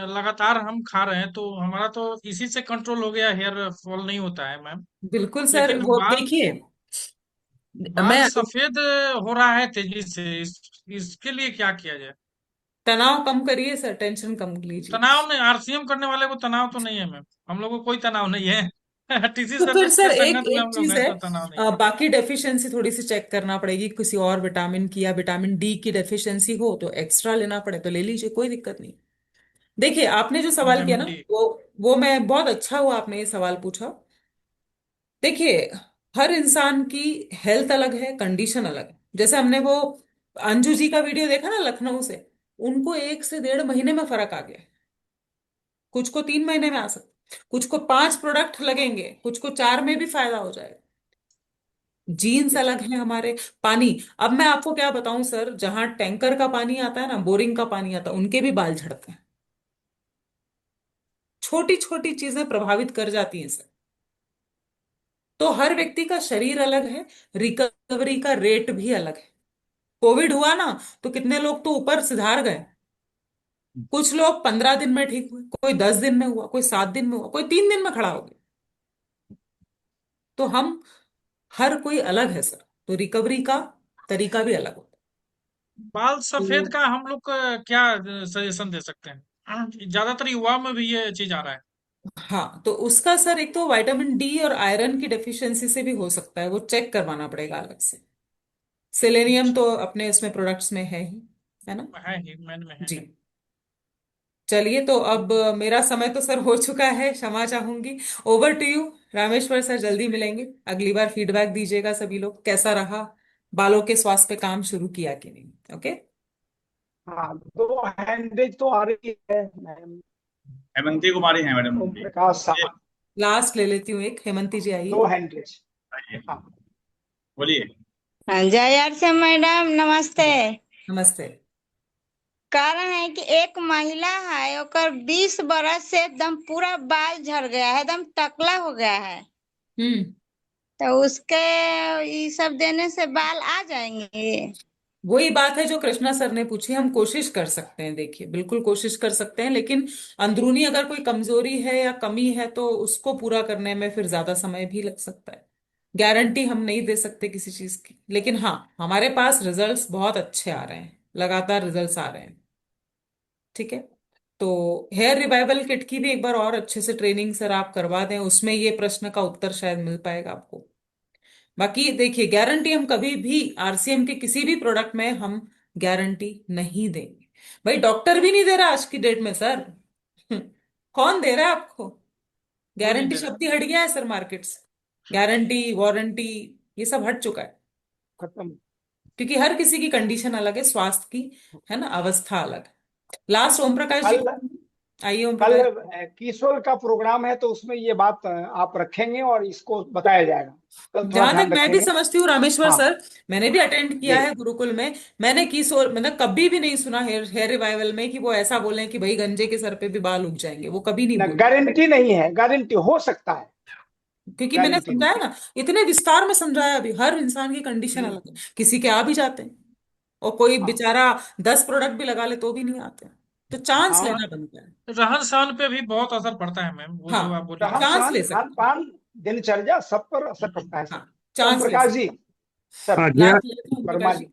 लगातार हम खा रहे हैं तो हमारा तो इसी से कंट्रोल हो गया, हेयर फॉल नहीं होता है मैम। बिल्कुल सर, लेकिन वो बाल देखिए, बाल मैं सफेद हो रहा है तेजी से, इसके लिए क्या किया जाए? तनाव कम करिए सर, टेंशन कम लीजिए। तनाव नहीं, आरसीएम करने वाले को तनाव तो नहीं है मैम, हम लोग को कोई तनाव नहीं है। टीसी तो सर फिर सर के एक संगत में एक हम लोग चीज हैं है, तो तनाव नहीं। बाकी डेफिशिएंसी थोड़ी सी चेक करना पड़ेगी, किसी और विटामिन की या विटामिन डी की डेफिशिएंसी हो तो एक्स्ट्रा लेना पड़े तो ले लीजिए, कोई दिक्कत नहीं। देखिए, आपने जो सवाल किया विटामिन ना, डी। वो मैं बहुत अच्छा हुआ आपने ये सवाल पूछा। देखिए, हर इंसान की हेल्थ अलग है, कंडीशन अलग है। जैसे हमने वो अंजू जी का वीडियो देखा ना लखनऊ से, उनको 1 से 1.5 महीने में फर्क आ गया। कुछ को 3 महीने में आ सकता, कुछ को 5 प्रोडक्ट लगेंगे, कुछ को 4 में भी फायदा हो जाएगा। जीन्स अलग है हमारे। पानी, अब मैं आपको क्या बताऊं सर, जहां टैंकर का पानी आता है ना, बोरिंग का पानी आता है, उनके भी बाल झड़ते हैं। छोटी छोटी चीजें प्रभावित कर जाती हैं सर। तो हर व्यक्ति का शरीर अलग है, रिकवरी का रेट भी अलग है। कोविड हुआ ना, तो कितने लोग तो ऊपर सिधार गए। कुछ लोग 15 दिन में ठीक हुए, कोई 10 दिन में हुआ, कोई 7 दिन में हुआ, कोई 3 दिन में खड़ा हो गया। तो हम, हर कोई अलग है सर, तो रिकवरी का तरीका भी अलग होता बाल सफेद है। का हम लोग क्या सजेशन दे सकते हैं? ज्यादातर युवा में भी ये चीज आ रहा है। हाँ, तो उसका सर एक तो विटामिन डी और आयरन की डेफिशिएंसी से भी हो सकता है, वो चेक करवाना पड़ेगा अलग से। सेलेनियम तो अपने इसमें प्रोडक्ट्स में है ही, है ना। है ही, मैन में है। जी। चलिए, तो अब मेरा समय तो सर हो चुका है, क्षमा चाहूंगी। Over to you Rameshwar sir, जल्दी मिलेंगे। अगली बार फीडबैक दीजिएगा सभी लोग, कैसा रहा, बालों के स्वास्थ्य पे काम शुरू किया कि नहीं। ओके। हाँ, 2 हैंडेज तो आ रही है मैम। हेमंती कुमारी हैं मैडम ओम जी। प्रकाश ये साहब, लास्ट ले लेती हूँ एक, हेमंती जी आइए। 2 हैंडेज। आइए, हाँ, बोलिए। हाँ, जय आरसी मैडम, नमस्ते। नमस्ते। कारण है कि एक महिला है, ओकर 20 बरस से एकदम पूरा बाल झड़ गया है, एकदम टकला हो गया है। तो उसके ये सब देने से बाल आ जाएंगे। वही बात है जो कृष्णा सर ने पूछी, हम कोशिश कर सकते हैं, देखिए बिल्कुल कोशिश कर सकते हैं, लेकिन अंदरूनी अगर कोई कमजोरी है या कमी है तो उसको पूरा करने में फिर ज्यादा समय भी लग सकता है। गारंटी हम नहीं दे सकते किसी चीज की, लेकिन हाँ, हमारे पास रिजल्ट्स बहुत अच्छे आ रहे हैं, लगातार रिजल्ट्स आ रहे हैं। ठीक है। तो हेयर रिवाइवल किट की भी एक बार और अच्छे से ट्रेनिंग सर आप करवा दें, उसमें ये प्रश्न का उत्तर शायद मिल पाएगा आपको। बाकी देखिए, गारंटी हम कभी भी आरसीएम के किसी भी प्रोडक्ट में हम गारंटी नहीं देंगे। भाई डॉक्टर भी नहीं दे रहा आज की डेट में सर। कौन दे रहा है आपको? कोई नहीं गारंटी दे रहा। शब्द ही हट गया है सर मार्केट से। गारंटी, वारंटी, ये सब हट चुका है। खत्म। क्योंकि हर किसी की कंडीशन अलग है, स्वास्थ्य की, है ना, अवस्था अलग है। लास्ट ओम प्रकाश जी कल को, आइए ओम कल प्रकाश। किशोर का प्रोग्राम है, तो उसमें ये बात आप रखेंगे और इसको बताया जाएगा। कल थोड़ा जहां तक ध्यान मैं भी रखेंगे। समझती हूँ रामेश्वर हाँ सर, मैंने भी अटेंड जी। किया है गुरुकुल में। मैंने किशोर, मतलब कभी भी नहीं सुना हेयर रिवाइवल में कि वो ऐसा बोले कि भाई गंजे के सर पे भी बाल उग जाएंगे, वो कभी नहीं न, बोले। गारंटी नहीं है, गारंटी हो सकता है, क्योंकि मैंने गारंटी नहीं समझाया ना, इतने विस्तार में समझाया, अभी हर इंसान की कंडीशन है। अलग है, किसी के आ भी जाते हैं, और कोई हाँ बेचारा 10 प्रोडक्ट भी लगा ले तो भी नहीं आते हैं। तो चांस हाँ, लेना बनता है। रहन सहन पे भी बहुत असर पड़ता है मैम, वो जो आप हाँ, बोली रहन बात। चांस सहन, ले खान सकते हैं। पान, दिनचर्या, सब पर असर पड़ता है सर। हाँ, ओम चांस ले प्रकाश सकते जी, हैं। सर हाँ जय लास्ट लेते हैं ओम वर्मा प्रकाश जी। जी।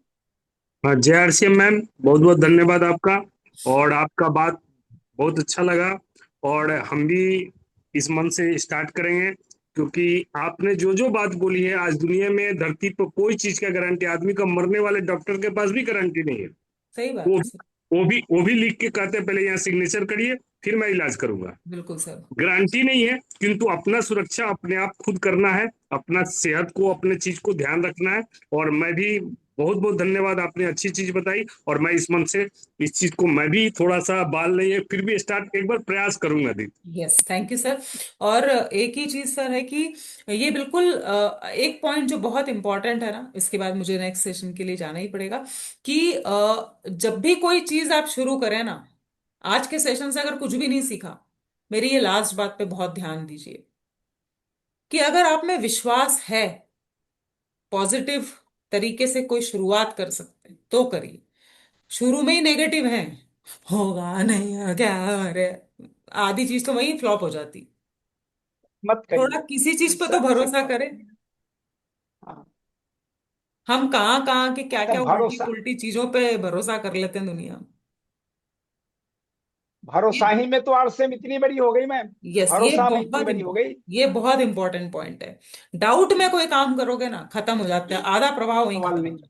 हाँ जय आरसीएम मैम, बहुत बहुत धन्यवाद आपका। और आपका बात बहुत अच्छा लगा, और हम भी इस मन से स्टार्ट करेंगे, क्योंकि आपने जो जो बात बोली है, आज दुनिया में धरती पर कोई चीज का गारंटी, आदमी का मरने वाले डॉक्टर के पास भी गारंटी नहीं है। सही वो बात है। वो भी लिख के कहते हैं पहले यहाँ सिग्नेचर करिए, फिर मैं इलाज करूंगा। बिल्कुल सर। गारंटी नहीं है, किंतु अपना सुरक्षा अपने आप खुद करना है, अपना सेहत को, अपने चीज को ध्यान रखना है। और मैं भी बहुत बहुत धन्यवाद, आपने अच्छी चीज बताई, और मैं इस मन से इस चीज को मैं भी थोड़ा सा बाल नहीं है फिर भी स्टार्ट एक बार प्रयास करूंगा दी। Yes, thank you sir. और एक ही चीज सर है कि ये बिल्कुल एक पॉइंट जो बहुत इंपॉर्टेंट है ना, इसके बाद मुझे नेक्स्ट सेशन के लिए जाना ही पड़ेगा, कि जब भी कोई चीज आप शुरू करें ना, आज के सेशन से अगर कुछ भी नहीं सीखा, मेरी ये लास्ट बात पे बहुत ध्यान दीजिए, कि अगर आप में विश्वास है, पॉजिटिव तरीके से कोई शुरुआत कर सकते हैं तो करिए। शुरू में ही नेगेटिव है, होगा नहीं, क्या, अरे आधी चीज तो वही फ्लॉप हो जाती। मत थोड़ा करिए। किसी चीज पे तो सब सब भरोसा करें। हाँ, हम कहाँ कहाँ के क्या क्या सब उल्टी भरोसा, पुल्टी चीजों पे भरोसा कर लेते हैं दुनिया में। भरोसा ही में तो आरसीएम इतनी बड़ी हो गई मैम। यस, भरोसा में इतनी बड़ी हो गई। ये बहुत इंपॉर्टेंट पॉइंट है। डाउट में कोई काम करोगे ना, खत्म हो जाता है, आधा प्रभाव वहीं सवाल खत्म हो नहीं। जाता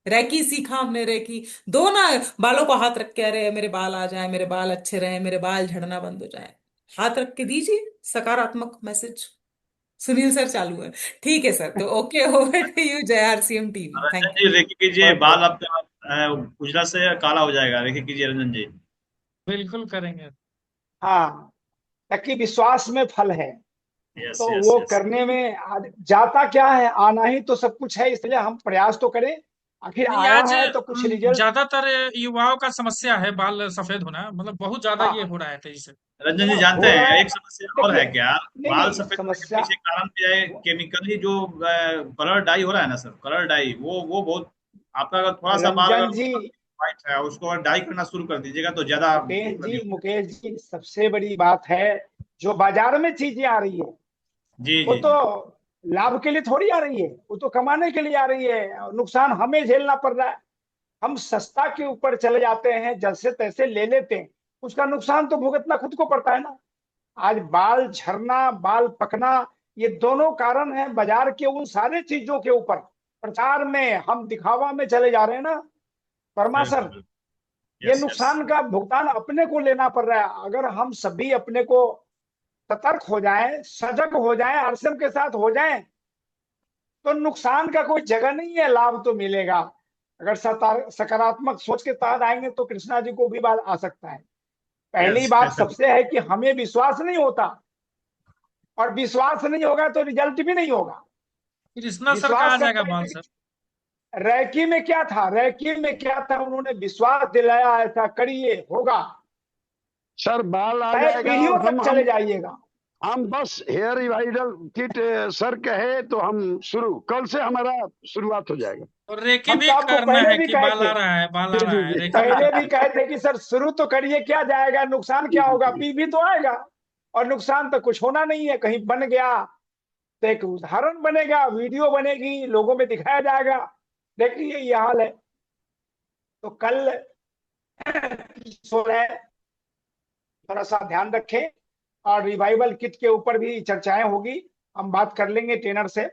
है। रेकी सीखा हमने, रेकी दो ना, बालों को हाथ रख के, अरे मेरे बाल आ जाए, मेरे बाल अच्छे रहे, मेरे बाल झड़ना बंद हो जाए, हाथ रख के दीजिए सकारात्मक मैसेज। सुनील सर चालू है। ठीक है सर, तो ओके, ओवर टू यू जय आरसीएम टीम, रंजन थैंक जी रेखी कीजिए, ओके। बाल आपका उजला से काला हो जाएगा, रेखी कीजिए रंजन जी। बिल्कुल करेंगे। हाँ, ताकि विश्वास में फल है। यस तो यस वो यस करने में जाता क्या है, आना ही तो सब कुछ है, इसलिए हम प्रयास तो करें, आखिर नहीं आया आज है तो कुछ रिजल्ट। ज्यादातर युवाओं का समस्या है बाल सफेद होना, मतलब बहुत ज्यादा ये हाँ हो रहा है तेजी से। रंजन जी हो जानते रहा हैं है। एक समस्या और है देखिए, क्या? नहीं बाल नहीं सफेद होने के समस्या, पीछे कारण भी है केमिकली जो कलर डाई हो रहा है ना सर, कलर डाई वो बहुत आपका अगर थोड़ा सा बाल रंजन अगर जी, व्हाइट है उसको अगर डाई करना शुरू कर दीजिएगा तो ज्यादा मतलब मुकेश जी सबसे बड़ी बात है, जो बाजार में चीजें आ रही है जी वो जी तो जी लाभ के लिए थोड़ी आ रही है, वो तो कमाने के लिए आ रही है, नुकसान हमें झेलना पड़ रहा है। हम सस्ता के ऊपर चले जाते हैं, जैसे तैसे ले लेते हैं, उसका नुकसान तो भुगतना खुद को पड़ता है ना। आज बाल झरना, बाल पकना, ये दोनों कारण हैं बाजार के उन सारे चीजों के ऊपर। प्रचार में हम दिखावा में चले जा रहे हैं ना वर्मा सर, बिल्कुल ये यस यस नुकसान का भुगतान अपने को लेना पड़ रहा है। अगर हम सभी अपने को सतर्क हो जाएं, सजग हो जाएं, आरसीएम के साथ हो जाएं, तो नुकसान का कोई जगह नहीं है, लाभ तो मिलेगा। अगर सकारात्मक सोच के तहत आएंगे तो कृष्णा जी को भी बात आ सकता है। पहली यस बात सबसे है कि हमें विश्वास नहीं होता, और विश्वास नहीं होगा तो रिजल्ट भी नहीं होगा। कृष्णा सर का आ विश्वास जाएगा करते बाल हैं। सर। रैकी में क्या था, रैकी में क्या था, उन्होंने विश्वास दिलाया, ऐसा करिए होगा, सर बाल आ कई जाएगा। पीढ़ियों और तक चले जाइएगा। हम बस हेयर रिवाइवल किट सर कहे तो हम शुरू, कल से हमारा शुरुआत हो जाएगा। और रेकी हम भी तो आपको करना पहले है भी कि कहे बाल थे, आ रहा है, बाल आ जी रहा जी है, जी रेकी भी पहले करना भी कहे थे कि सर शुरू तो करिए, क्या जाएगा, नुकसान क्या होगा, पी भी तो आएगा, और नुकसान तो कुछ होना नहीं है। कहीं बन गया तो एक उदाहरण बनेगा, वीडियो बनेगी, लोगों में दिखाया जाएगा, देखिए ये हाल है। तो कल है, थोड़ा सा ध्यान रखें, और रिवाइवल किट के ऊपर भी चर्चाएं होगी, हम बात कर लेंगे ट्रेनर से,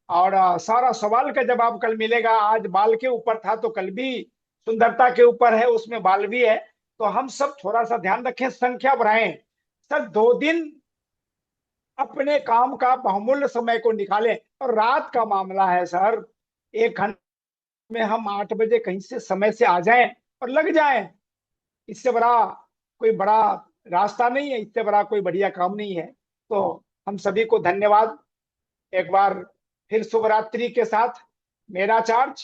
और सारा सवाल का जवाब कल मिलेगा। आज बाल के ऊपर था तो कल भी सुंदरता के ऊपर है, उसमें बाल भी है। तो हम सब थोड़ा सा ध्यान रखें, संख्या बढ़ाएं। सर 2 दिन अपने काम का बहुमूल्य समय को निकालें, और रात का मामला है सर, 1 घंटे में हम 8 बजे कहीं से समय से आ जाएं और लग जाएं, इससे बड़ा कोई बड़ा रास्ता नहीं है, इससे बड़ा कोई बढ़िया काम नहीं है। तो हम सभी को धन्यवाद एक बार फिर, शुभ रात्रि के साथ मेरा charge,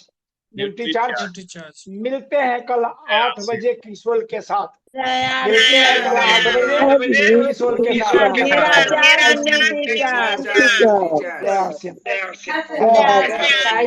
duty charge. Duty charge. मिलते हैं कल 8 आपसे बजे किशोर के साथ, जय मिलते हैं कल 8 बजे किशोर के साथ। मेरा चार्ज ड्यूटी चार्ज। जय आर सी एम। जय